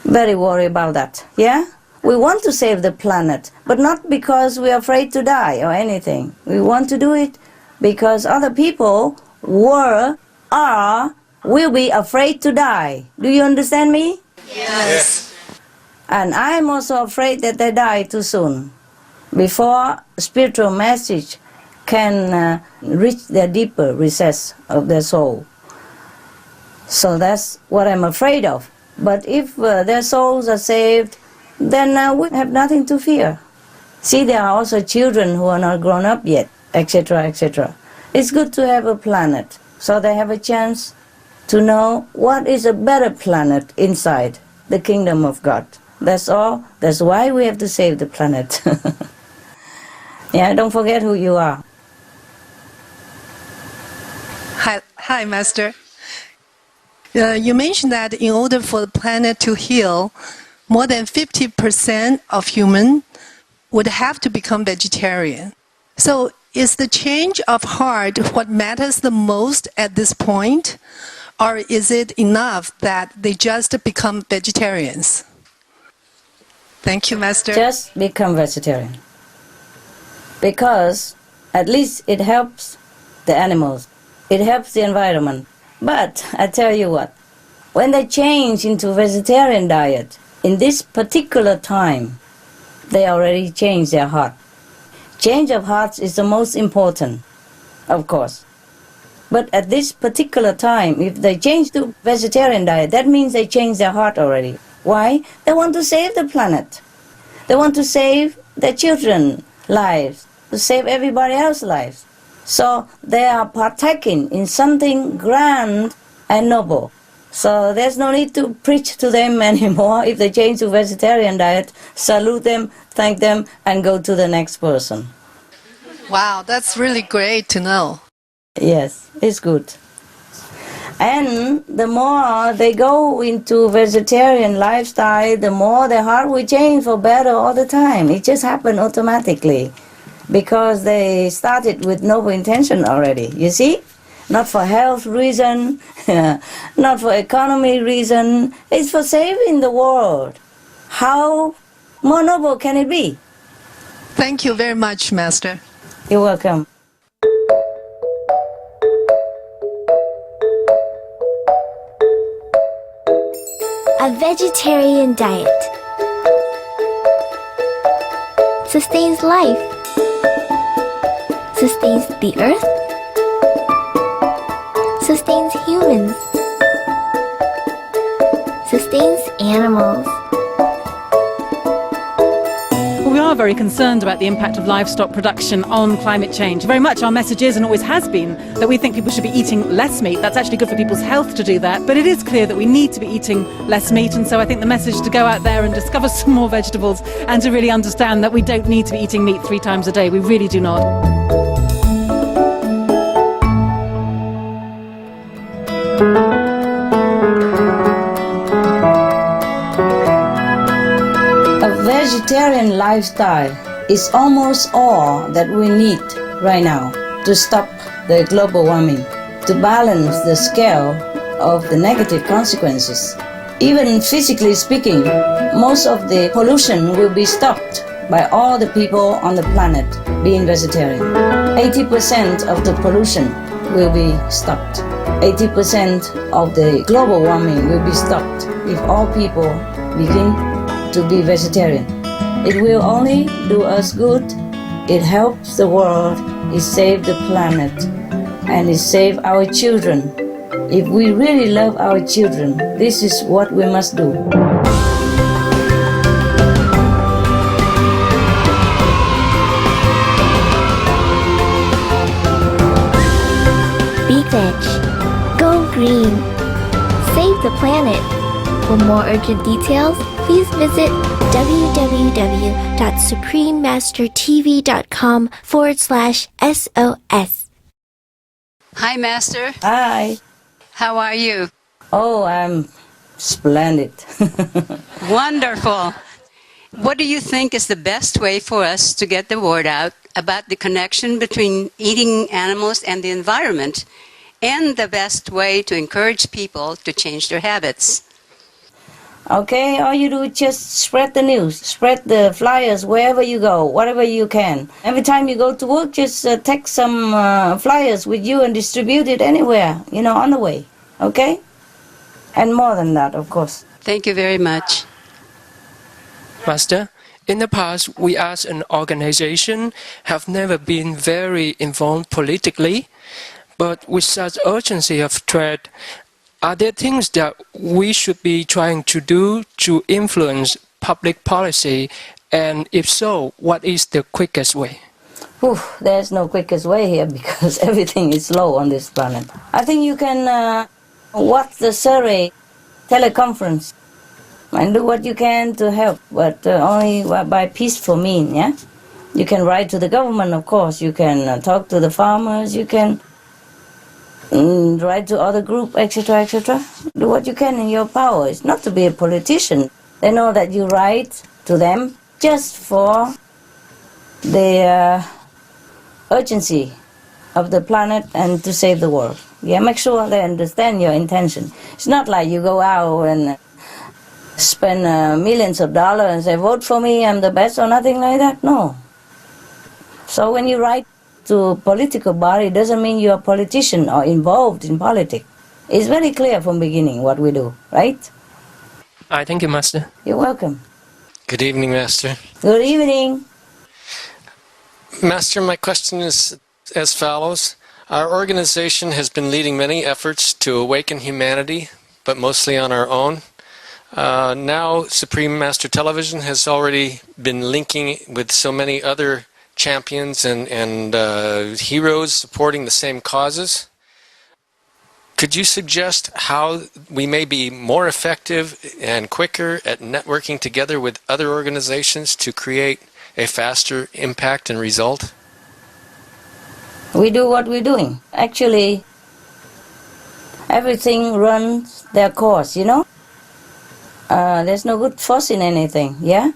very worried about that, yeah? We want to save the planet, but not because we are afraid to die or anything. We want to do it because other people will be afraid to die. Do you understand me? Yes. And I'm also afraid that they die too soon, before spiritual message can reach the deeper recess of their soul. So that's what I'm afraid of. But if their souls are saved, then we have nothing to fear. See, there are also children who are not grown up yet, etc., etc. It's good to have a planet, so they have a chance to know what is a better planet inside the kingdom of God. That's all. That's why we have to save the planet. Yeah, don't forget who you are. Hi, Master. You mentioned that in order for the planet to heal, more than 50% of humans would have to become vegetarian. So is the change of heart what matters the most at this point? Or is it enough that they just become vegetarians? Thank you, Master. Just become vegetarian. Because at least it helps the animals. It helps the environment. But I tell you what, when they change into vegetarian diet, in this particular time, they already change their heart. Change of hearts is the most important, of course. But at this particular time, if they change to vegetarian diet, that means they change their heart already. Why? They want to save the planet. They want to save their children's lives, to save everybody else's lives. So they are partaking in something grand and noble. So there's no need to preach to them anymore. If they change to vegetarian diet, salute them, thank them, and go to the next person. Wow, that's really great to know. Yes, it's good. And the more they go into vegetarian lifestyle, the more their heart will change for better all the time. It just happens automatically because they started with noble intention already, you see? Not for health reason, not for economy reason. It's for saving the world. How more noble can it be? Thank you very much, Master. You're welcome. A vegetarian diet sustains life, sustains the earth, sustains humans, sustains animals. We are very concerned about the impact of livestock production on climate change. Very much our message is, and always has been, that we think people should be eating less meat. That's actually good for people's health to do that. But it is clear that we need to be eating less meat, and so I think the message is to go out there and discover some more vegetables and to really understand that we don't need to be eating meat 3 times a day. We really do not. A vegetarian lifestyle is almost all that we need right now to stop the global warming, to balance the scale of the negative consequences. Even physically speaking, most of the pollution will be stopped by all the people on the planet being vegetarian. 80% of the pollution will be stopped. 80% of the global warming will be stopped if all people begin to be vegetarian. It will only do us good. It helps the world. It saves the planet. And it saves our children. If we really love our children, this is what we must do. Be veg. Go green. Save the planet. For more urgent details, please visit www.suprememastertv.com/SOS. Hi, Master. Hi. How are you? Oh, I'm splendid. Wonderful. What do you think is the best way for us to get the word out about the connection between eating animals and the environment, and the best way to encourage people to change their habits? Okay, all you do is just spread the news, spread the flyers wherever you go, whatever you can. Every time you go to work, just take some flyers with you and distribute it anywhere, on the way. Okay? And more than that, of course. Thank you very much. Master, in the past, we as an organization have never been very involved politically, but with such urgency of threat, are there things that we should be trying to do to influence public policy? And if so, what is the quickest way? There's no quickest way here because everything is slow on this planet. I think you can watch the survey teleconference and do what you can to help, but only by peaceful means, yeah? You can write to the government, of course. You can talk to the farmers. You can write to other groups, etc., etc. Do what you can in your power. It's not to be a politician. They know that you write to them just for the urgency of the planet and to save the world. Yeah, make sure they understand your intention. It's not like you go out and spend millions of dollars and say, vote for me, I'm the best, or nothing like that. No. So when you write to a political body, it doesn't mean you're a politician or involved in politics. It's very clear from beginning what we do, right? I thank you, Master. You're welcome. Good evening, Master. Good evening. Master, my question is as follows. Our organization has been leading many efforts to awaken humanity, but mostly on our own. Now, Supreme Master Television has already been linking with so many other champions and heroes supporting the same causes. Could you suggest how we may be more effective and quicker at networking together with other organizations to create a faster impact and result? We do what we're doing. Actually, everything runs their course, There's no good forcing anything, yeah?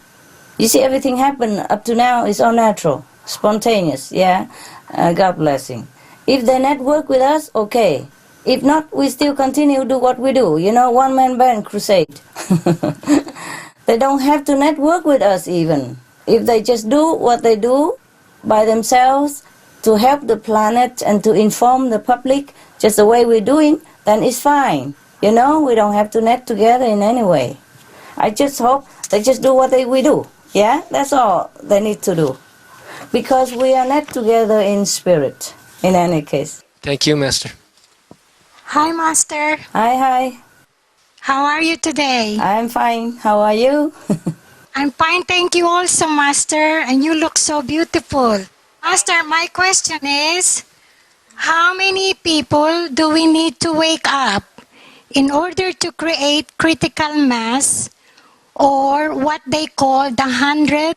You see, everything happened up to now is all natural, spontaneous, yeah? God blessing. If they network with us, okay. If not, we still continue to do what we do, one-man band crusade. They don't have to network with us even. If they just do what they do by themselves to help the planet and to inform the public just the way we're doing, then it's fine. We don't have to net together in any way. I just hope they just do what we do. Yeah, that's all they need to do. Because we are net together in spirit, in any case. Thank you, Master. Hi, Master. Hi. How are you today? I'm fine. How are you? I'm fine, thank you also, Master. And you look so beautiful. Master, my question is, how many people do we need to wake up in order to create critical mass, or what they call the 100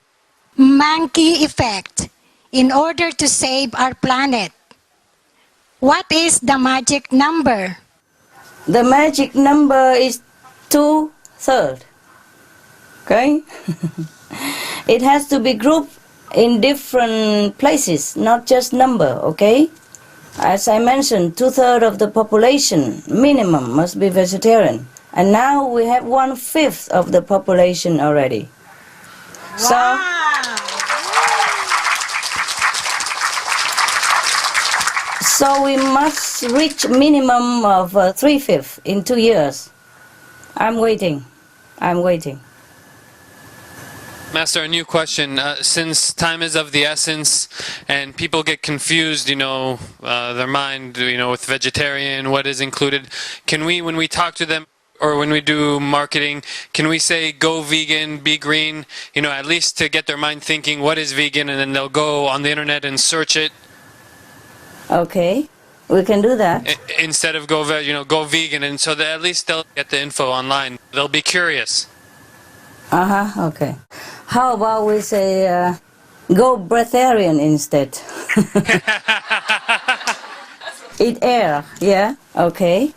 monkey effect, in order to save our planet? What is the magic number? The magic number is 2/3. Okay? It has to be grouped in different places, not just number, okay? As I mentioned, 2/3 of the population, minimum, must be vegetarian. And now we have 1/5 of the population already. Wow. So we must reach minimum of 3/5 in 2 years. I'm waiting. Master, a new question. Since time is of the essence and people get confused, their mind, with vegetarian, what is included, can we, when we talk to them or when we do marketing, can we say go vegan, be green, at least to get their mind thinking what is vegan, and then they'll go on the internet and search it? Okay, we can do that. Instead of go vegan, and so that at least they'll get the info online. They'll be curious. Okay. How about we say go breatharian instead? Eat air, yeah? Okay.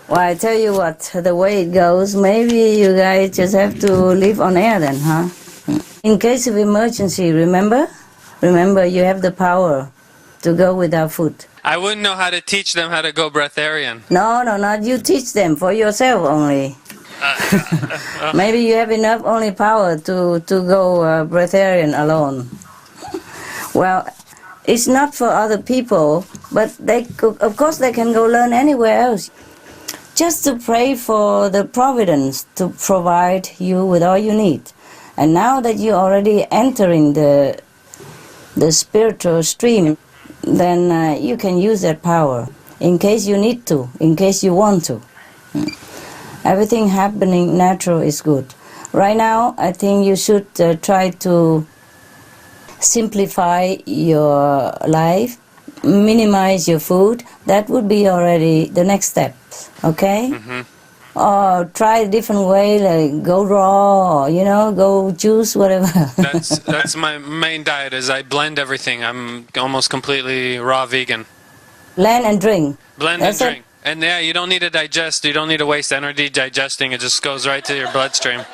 Well, I tell you what, the way it goes, maybe you guys just have to live on air then, huh? In case of emergency, remember? Remember, you have the power to go without food. I wouldn't know how to teach them how to go breatharian. No, not you teach them, for yourself only. Maybe you have enough only power to go breatharian alone. Well, it's not for other people, but of course they can go learn anywhere else. Just to pray for the providence to provide you with all you need. And now that you're already entering the spiritual stream, then you can use that power in case you need to, in case you want to. Everything happening natural is good. Right now, I think you should try to simplify your life, minimize your food. That would be already the next step, okay? Or try a different way, like go raw, or, go juice, whatever. That's my main diet, is I blend everything. I'm almost completely raw vegan. Blend and drink. Blend and drink. And yeah, you don't need to digest. You don't need to waste energy digesting. It just goes right to your bloodstream.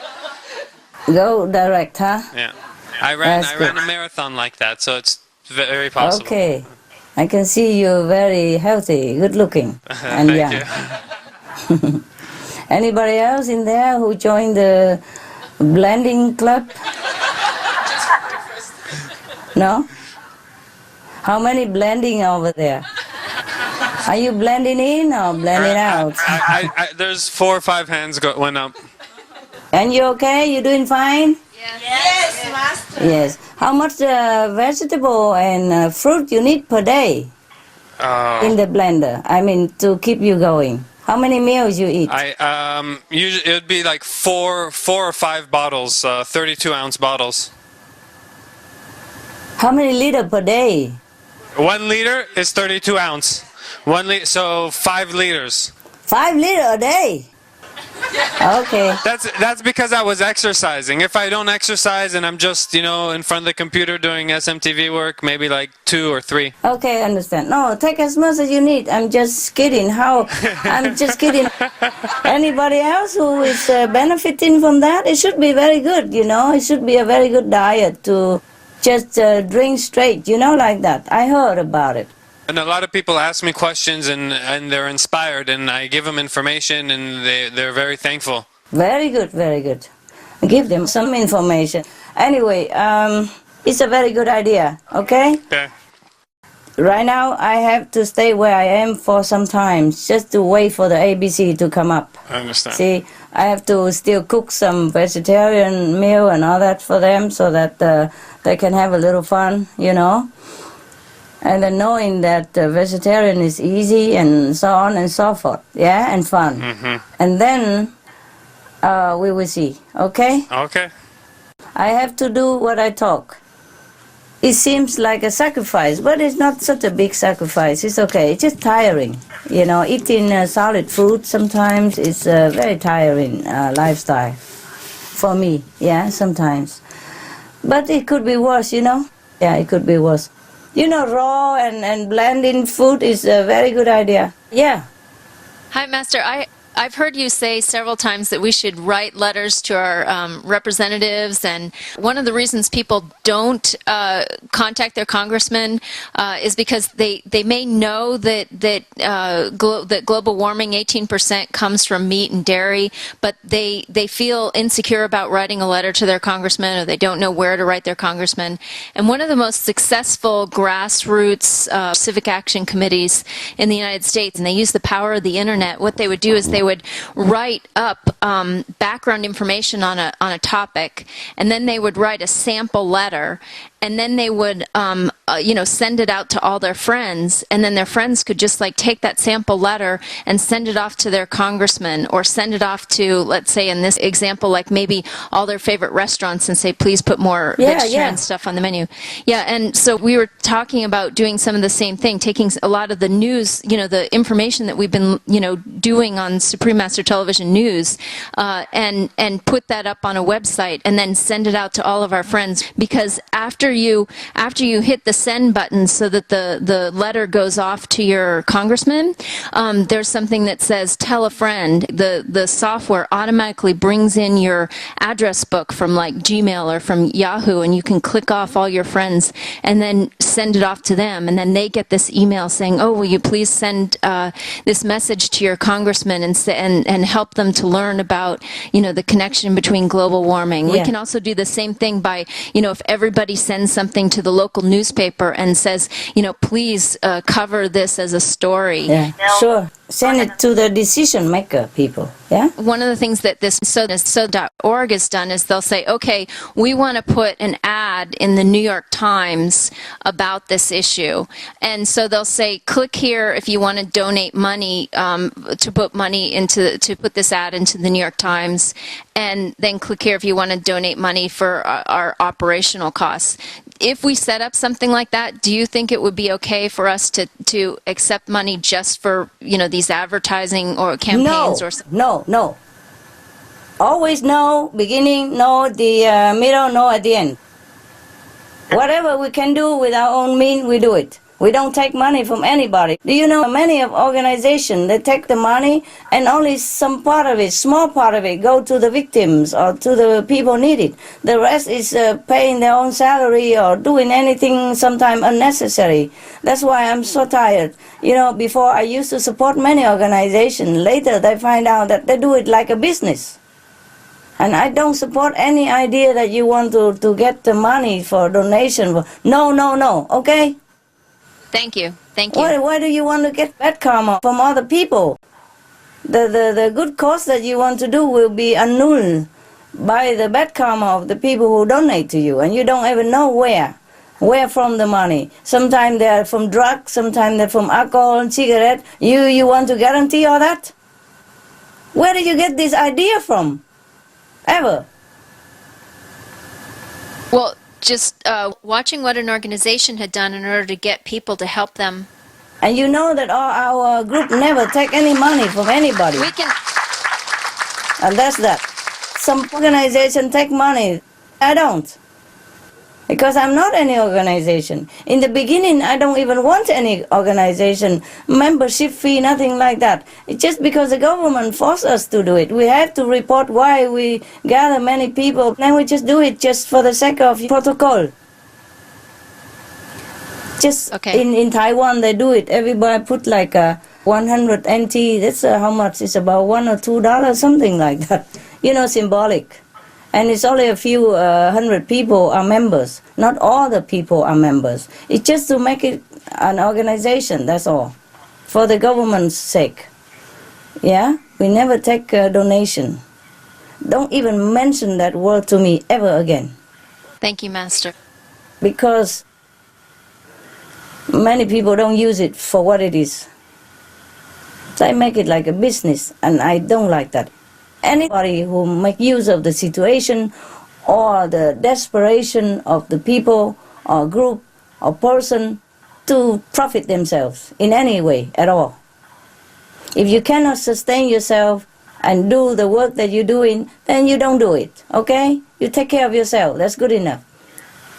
Go direct, huh? Yeah. I ran a marathon like that, so it's very possible. Okay. I can see you're very healthy, good looking, and young. You. Anybody else in there who joined the blending club? No? How many blending over there? Are you blending in or blending out? There's 4 or 5 hands went up. And you okay? You doing fine? Yes, Master. Yes. How much vegetable and fruit you need per day in the blender? I mean, to keep you going. How many meals you eat? Usually it would be like 4 or 5 bottles, 32-ounce bottles. How many liter per day? 1 liter is 32 ounce. 1 liter, so 5 liters. 5 liter a day. Okay. That's because I was exercising. If I don't exercise and I'm just, in front of the computer doing SMTV work, maybe like 2 or 3. Okay, understand. No, take as much as you need. I'm just kidding. I'm just kidding. Anybody else who is benefiting from that? It should be very good, It should be a very good diet to just drink straight, like that. I heard about it. And a lot of people ask me questions and they're inspired, and I give them information and they're very thankful. Very good, very good. Give them some information. Anyway, it's a very good idea, okay? Okay. Right now, I have to stay where I am for some time, just to wait for the ABC to come up. I understand. See, I have to still cook some vegetarian meal and all that for them so that they can have a little fun, And then knowing that vegetarian is easy and so on and so forth, and fun. Mm-hmm. And then we will see, okay? Okay. I have to do what I talk. It seems like a sacrifice, but it's not such a big sacrifice. It's okay. It's just tiring. Eating solid food sometimes is a very tiring lifestyle for me, sometimes. But it could be worse, Yeah, it could be worse. Raw and blending food is a very good idea. Yeah. Hi, Master. I've heard you say several times that we should write letters to our representatives, and one of the reasons people don't contact their congressmen is because they may know that global warming 18% comes from meat and dairy, but they feel insecure about writing a letter to their congressman, or they don't know where to write their congressman. And one of the most successful grassroots civic action committees in the United States, and they use the power of the internet, what they would do is they would write up background information on a topic, and then they would write a sample letter, and then they would send it out to all their friends, and then their friends could just take that sample letter and send it off to their congressman, or send it off to, let's say in this example, maybe all their favorite restaurants, and say, please put more vegetarian stuff on the menu. Yeah, and so we were talking about doing some of the same thing, taking a lot of the news, the information that we've been, doing on Supreme Master Television News, and put that up on a website, and then send it out to all of our friends, because after you hit the send button so that the letter goes off to your congressman, there's something that says tell a friend. The software automatically brings in your address book from like Gmail or from Yahoo, and you can click off all your friends and then send it off to them, and then they get this email saying, oh, will you please send this message to your congressman and help them to learn about, the connection between global warming. Yeah. We can also do the same thing by, if everybody sends something to the local newspaper and says, please cover this as a story. Yeah, sure. Send it to the decision maker people. Yeah. One of the things that this so.org has done is they'll say, okay, we want to put an ad in the New York Times about this issue. And so they'll say, click here if you want to donate money to put money to put this ad into the New York Times. And then click here if you want to donate money for our operational costs. If we set up something like that, do you think it would be okay for us to accept money just for, these advertising or campaigns? No. Always no, beginning, no, the middle, no at the end. Whatever we can do with our own means, we do it. We don't take money from anybody. Do you know many of organizations, they take the money and only some part of it, small part of it, go to the victims or to the people needed. The rest is paying their own salary or doing anything sometimes unnecessary. That's why I'm so tired. Before I used to support many organizations. Later they find out that they do it like a business. And I don't support any idea that you want to get the money for donation. No, okay? Thank you. Why do you want to get bad karma from other people? The good cause that you want to do will be annulled by the bad karma of the people who donate to you, and you don't even know where from the money. Sometimes they're from drugs, sometimes they're from alcohol and cigarette. You want to guarantee all that? Where did you get this idea from? Ever? Well, just watching what an organization had done in order to get people to help them. And you know that our group never take any money from anybody. And that's that. Some organization take money. I don't. Because I'm not any organization. In the beginning, I don't even want any organization, membership fee, nothing like that. It's just because the government forced us to do it. We have to report why we gather many people. Then we just do it just for the sake of protocol. Just in Taiwan, they do it. Everybody put like 100 NT. That's how much? It's about $1 or $2, something like that. Symbolic. And it's only a few hundred people are members. Not all the people are members. It's just to make it an organization, that's all. For the government's sake. Yeah? We never take a donation. Don't even mention that word to me ever again. Thank you, Master. Because many people don't use it for what it is. They make it like a business, and I don't like that. Anybody who make use of the situation or the desperation of the people or group or person to profit themselves in any way at all. If you cannot sustain yourself and do the work that you're doing, then you don't do it, okay? You take care of yourself, that's good enough.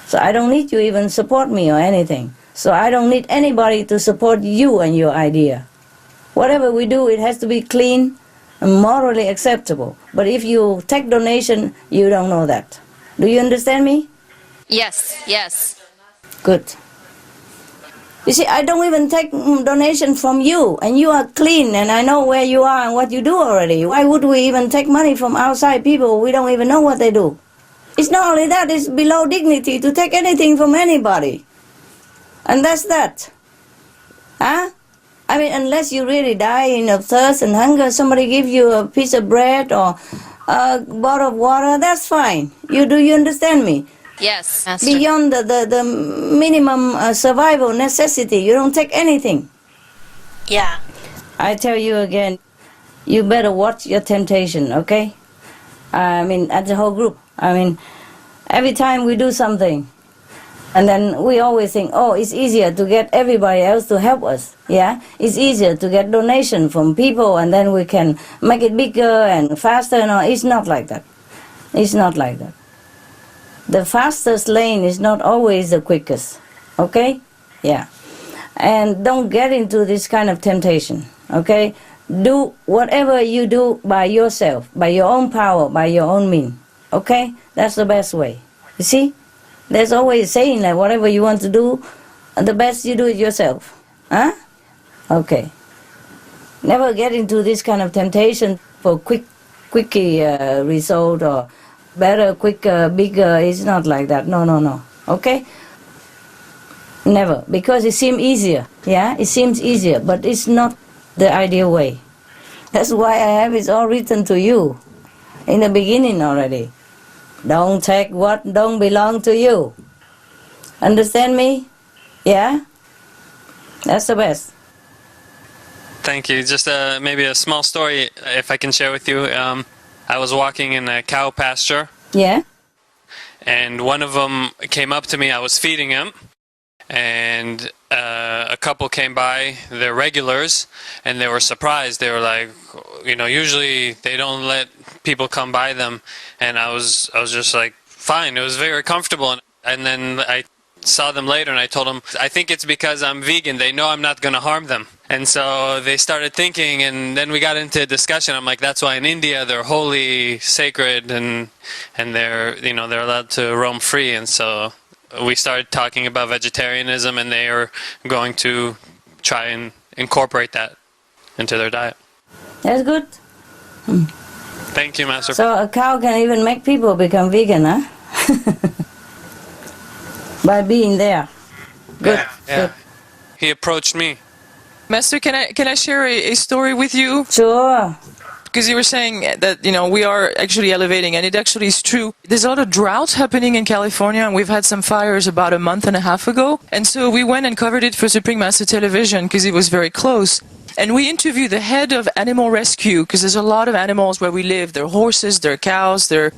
So I don't need you even support me or anything. So I don't need anybody to support you and your idea. Whatever we do, it has to be clean, morally acceptable. But if you take donation, you don't know that. Do you understand me? Yes. Good. You see, I don't even take donation from you, and you are clean, and I know where you are and what you do already. Why would we even take money from outside people? We don't even know what they do. It's not only that, it's below dignity to take anything from anybody. And that's that. Huh? I mean, unless you really die of thirst and hunger, somebody give you a piece of bread or a bottle of water, that's fine. Do you understand me? Yes, Master. Beyond the minimum survival necessity, you don't take anything. Yeah. I tell you again, you better watch your temptation, okay? I mean, as a whole group. I mean, every time we do something, and then we always think, oh, it's easier to get everybody else to help us, yeah? It's easier to get donation from people, and then we can make it bigger and faster. No, it's not like that. It's not like that. The fastest lane is not always the quickest. Okay? Yeah. And don't get into this kind of temptation. Okay? Do whatever you do by yourself, by your own power, by your own means. Okay? That's the best way. You see? There's always saying that whatever you want to do, the best you do it yourself. Huh? Okay. Never get into this kind of temptation for quickie result or better, quicker, bigger. It's not like that. No. Okay? Never. Because it seems easier. Yeah? It seems easier, but it's not the ideal way. That's why I have it all written to you in the beginning already. Don't take what don't belong to you. Understand me? Yeah? That's the best. Thank you. Just maybe a small story, if I can share with you. I was walking in a cow pasture. Yeah? And one of them came up to me. I was feeding him. And a couple came by. They're regulars. And they were surprised. They were like, usually they don't let people come by them. And I was just like, fine. It was very comfortable. And then I saw them later and I told them, I think it's because I'm vegan. They know I'm not going to harm them. And so they started thinking, and then we got into a discussion. I'm like, that's why in India they're holy, sacred, and they're they're allowed to roam free. And so we started talking about vegetarianism, and they are going to try and incorporate that into their diet. That's good. Thank you, Master. So a cow can even make people become vegan, huh? By being there. Good. Yeah. Good. He approached me. Master, can I share a story with you? Sure. Because you were saying that, we are actually elevating, and it actually is true. There's a lot of drought happening in California, and we've had some fires about a month and a half ago. And so we went and covered it for Supreme Master Television because it was very close. And we interviewed the head of animal rescue, because there's a lot of animals where we live. There are horses, there are cows, there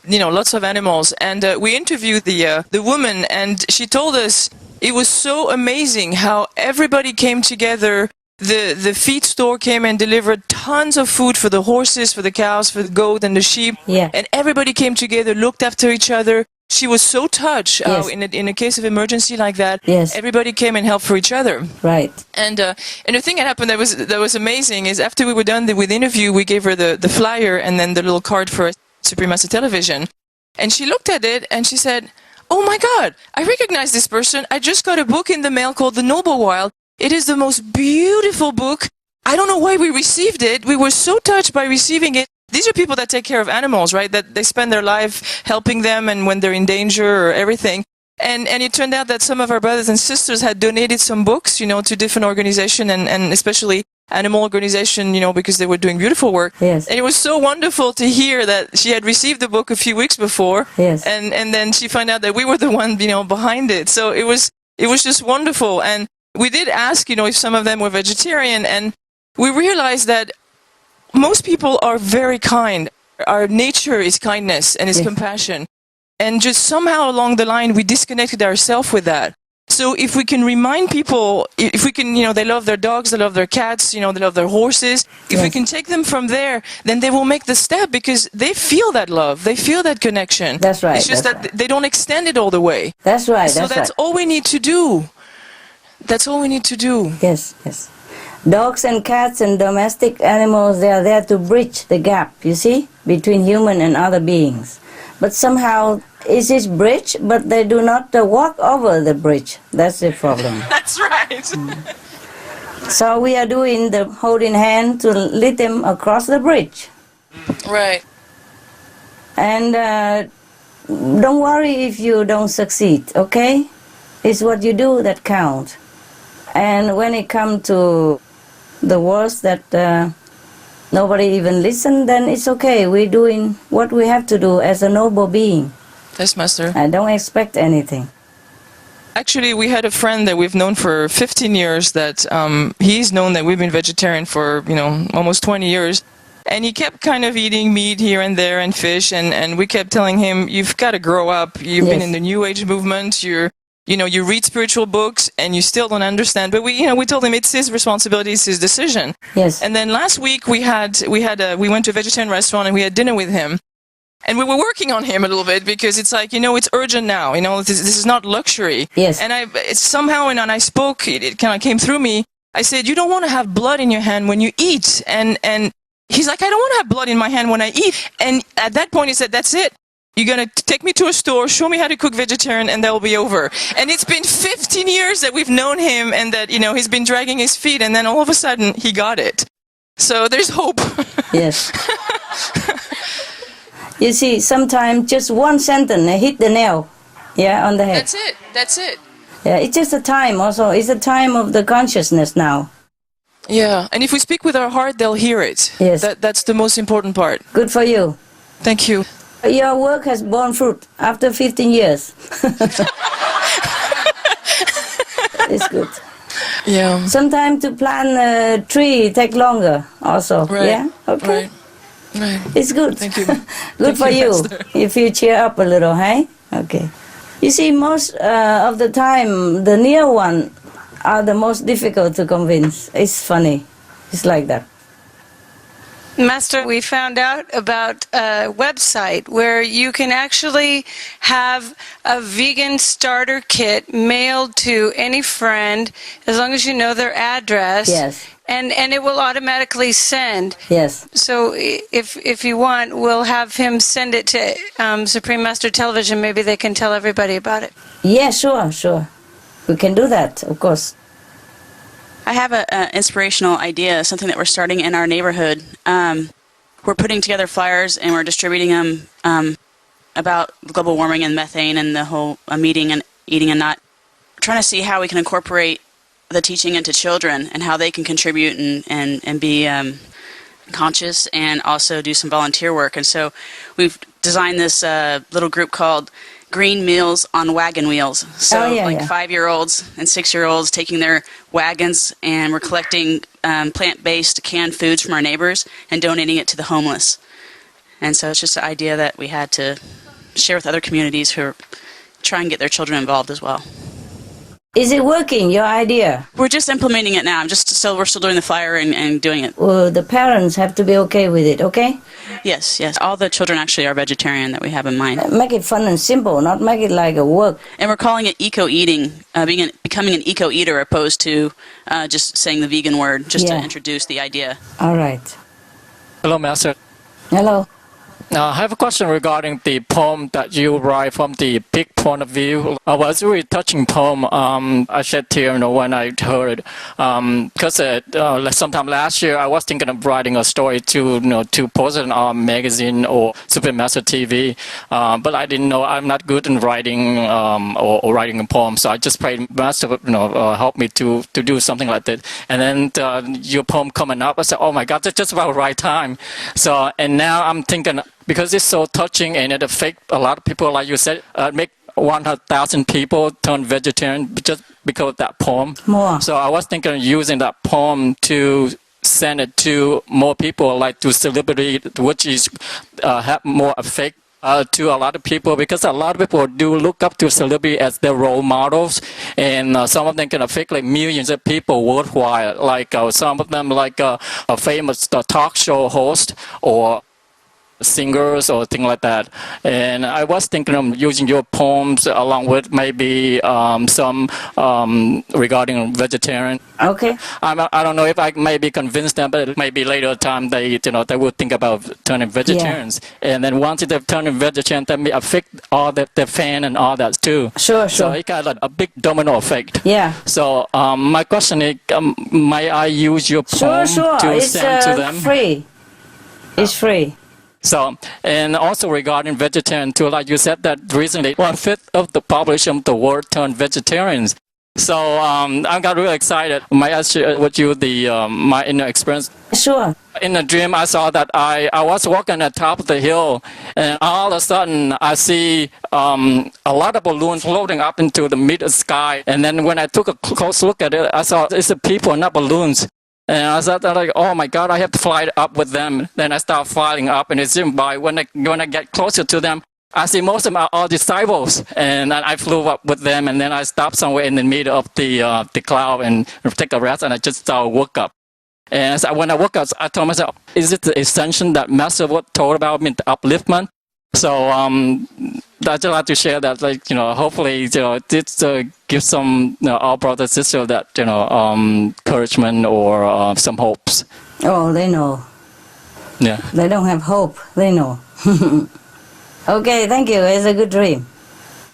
are lots of animals. And we interviewed the woman, and she told us it was so amazing how everybody came together. The feed store came and delivered tons of food for the horses, for the cows, for the goat and the sheep. Yeah. And everybody came together, looked after each other. She was so touched. Yes. In a case of emergency like that, yes. Everybody came and helped for each other. Right. And the thing that happened that was amazing is after we were done with the interview, we gave her the flyer and then the little card for Supreme Master Television. And she looked at it and she said, "Oh my God, I recognize this person. I just got a book in the mail called The Noble Wild. It is the most beautiful book. I don't know why we received it. We were so touched by receiving it." These are people that take care of animals, right? That they spend their life helping them and when they're in danger or everything. And it turned out that some of our brothers and sisters had donated some books, to different organizations and especially animal organization, because they were doing beautiful work. Yes. And it was so wonderful to hear that she had received the book a few weeks before. Yes. And then she found out that we were the one, behind it. So it was just wonderful. And we did ask, if some of them were vegetarian, and we realized that most people are very kind. Our nature is kindness and is compassion. And just somehow along the line, we disconnected ourselves with that. So if we can remind people, if we can, they love their dogs, they love their cats, they love their horses. If we can take them from there, then they will make the step because they feel that love. They feel that connection. That's right. It's just that they don't extend it all the way. That's right. So that's all we need to do. That's all we need to do. Yes, yes. Dogs and cats and domestic animals, they are there to bridge the gap, you see, between human and other beings. But somehow it's this bridge, but they do not walk over the bridge. That's the problem. That's right. So we are doing the holding hand to lead them across the bridge. Right. And don't worry if you don't succeed, okay? It's what you do that counts. And when it comes to the words that nobody even listen, then it's okay. We're doing what we have to do as a noble being. Yes, Master. I don't expect anything. Actually, we had a friend that we've known for 15 years that he's known that we've been vegetarian for, almost 20 years. And he kept kind of eating meat here and there and fish. And we kept telling him, you've got to grow up. You've been in the New Age movement. You read spiritual books and you still don't understand. But we told him it's his responsibility, it's his decision. Yes. And then last week we went to a vegetarian restaurant and we had dinner with him. And we were working on him a little bit because it's like, it's urgent now. This is not luxury. Yes. And somehow when I spoke, it kind of came through me. I said, you don't want to have blood in your hand when you eat. And he's like, I don't want to have blood in my hand when I eat. And at that point, he said, that's it. You're going to take me to a store, show me how to cook vegetarian, and that will be over. And it's been 15 years that we've known him and that, he's been dragging his feet. And then all of a sudden, he got it. So there's hope. Yes. You see, sometimes just one sentence hit the nail, on the head. That's it. Yeah, it's just a time also. It's a time of the consciousness now. Yeah, and if we speak with our heart, they'll hear it. Yes. That's the most important part. Good for you. Thank you. Your work has borne fruit after 15 years. It's good. Yeah. Sometimes to plant a tree take longer also. Right. Yeah? Okay. Right. It's good. Thank you. Good for you. If you cheer up a little, hey? Okay. You see, most of the time, the near one are the most difficult to convince. It's funny. It's like that. Master, we found out about a website where you can actually have a vegan starter kit mailed to any friend as long as you know their address. Yes. And it will automatically send. Yes. So if you want, we'll have him send it to Supreme Master Television. Maybe they can tell everybody about it. Yeah, sure. We can do that, of course. I have an inspirational idea, something that we're starting in our neighborhood. We're putting together flyers and we're distributing them about global warming and methane and the whole eating and not. We're trying to see how we can incorporate the teaching into children and how they can contribute and be conscious and also do some volunteer work. And so we've designed this little group called Green Meals on Wagon Wheels. So 5-year-olds and 6-year-olds taking their wagons, and we're collecting plant-based canned foods from our neighbors and donating it to the homeless. And so it's just an idea that we had to share with other communities who are trying to get their children involved as well. Is it working, your idea? We're just implementing it now. We're still doing the flyer and doing it. Well, the parents have to be okay with it, okay? Yes. All the children actually are vegetarian that we have in mind. Make it fun and simple, not make it like a work. And we're calling it eco-eating, becoming an eco-eater opposed to just saying the vegan word, just to introduce the idea. All right. Hello, Master. Hello. I have a question regarding the poem that you write from the pig point of view. It was a really touching poem. I shed tears when I heard it. Because sometime last year I was thinking of writing a story to post it in our magazine or Supermaster TV. But I didn't know I'm not good in writing or writing a poem. So I just prayed Master help me to do something like that. And then your poem coming up, I said, oh my God, that's just about the right time. So, and now I'm thinking, because it's so touching and it affects a lot of people, like you said, make 100,000 people turn vegetarian just because of that poem. More. So I was thinking of using that poem to send it to more people, like to celebrity, which is have more effect to a lot of people, because a lot of people do look up to celebrity as their role models, and some of them can affect like millions of people worldwide. Like some of them, like a famous talk show host or singers or things like that. And I was thinking of using your poems along with maybe some regarding vegetarian. Okay. I don't know if I maybe convince them, but maybe later time they will think about turning vegetarians. Yeah. And then once they've turned vegetarian, that may affect all their fan and all that too. Sure. So it got a big domino effect. Yeah. So my question is, may I use your poem to send to them? Free. It's free. So, and also regarding vegetarian too, like you said that recently 1/5 of the population of the world turned vegetarians. So I got really excited. May I share with you my inner experience? Sure. In a dream, I saw that I was walking at the top of the hill, and all of a sudden I see a lot of balloons floating up into the mid-sky. And then when I took a close look at it, I saw it's the people, not balloons. And I thought, like, oh my God, I have to fly up with them. Then I start flying up, and it zoomed by. When I get closer to them, I see most of them are all disciples. And I flew up with them, and then I stopped somewhere in the middle of the cloud and take a rest, and I just woke up. And so when I woke up, I told myself, is it the ascension that Master told about me, the upliftment? So I just like to share that, hopefully, this gives some our brothers and sisters that encouragement or some hopes. Oh, they know. Yeah. They don't have hope. They know. Okay, thank you. It's a good dream.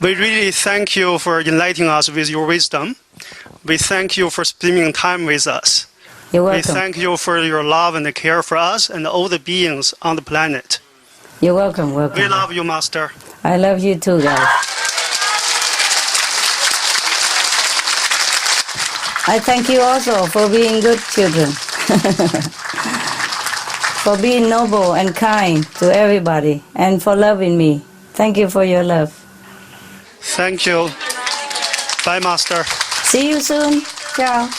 We really thank you for enlightening us with your wisdom. We thank you for spending time with us. You're welcome. We thank you for your love and care for us and all the beings on the planet. You're welcome. Welcome. We love you, Master. I love you too, guys. I thank you also for being good children. For being noble and kind to everybody and for loving me. Thank you for your love. Thank you. Bye, Master. See you soon. Ciao.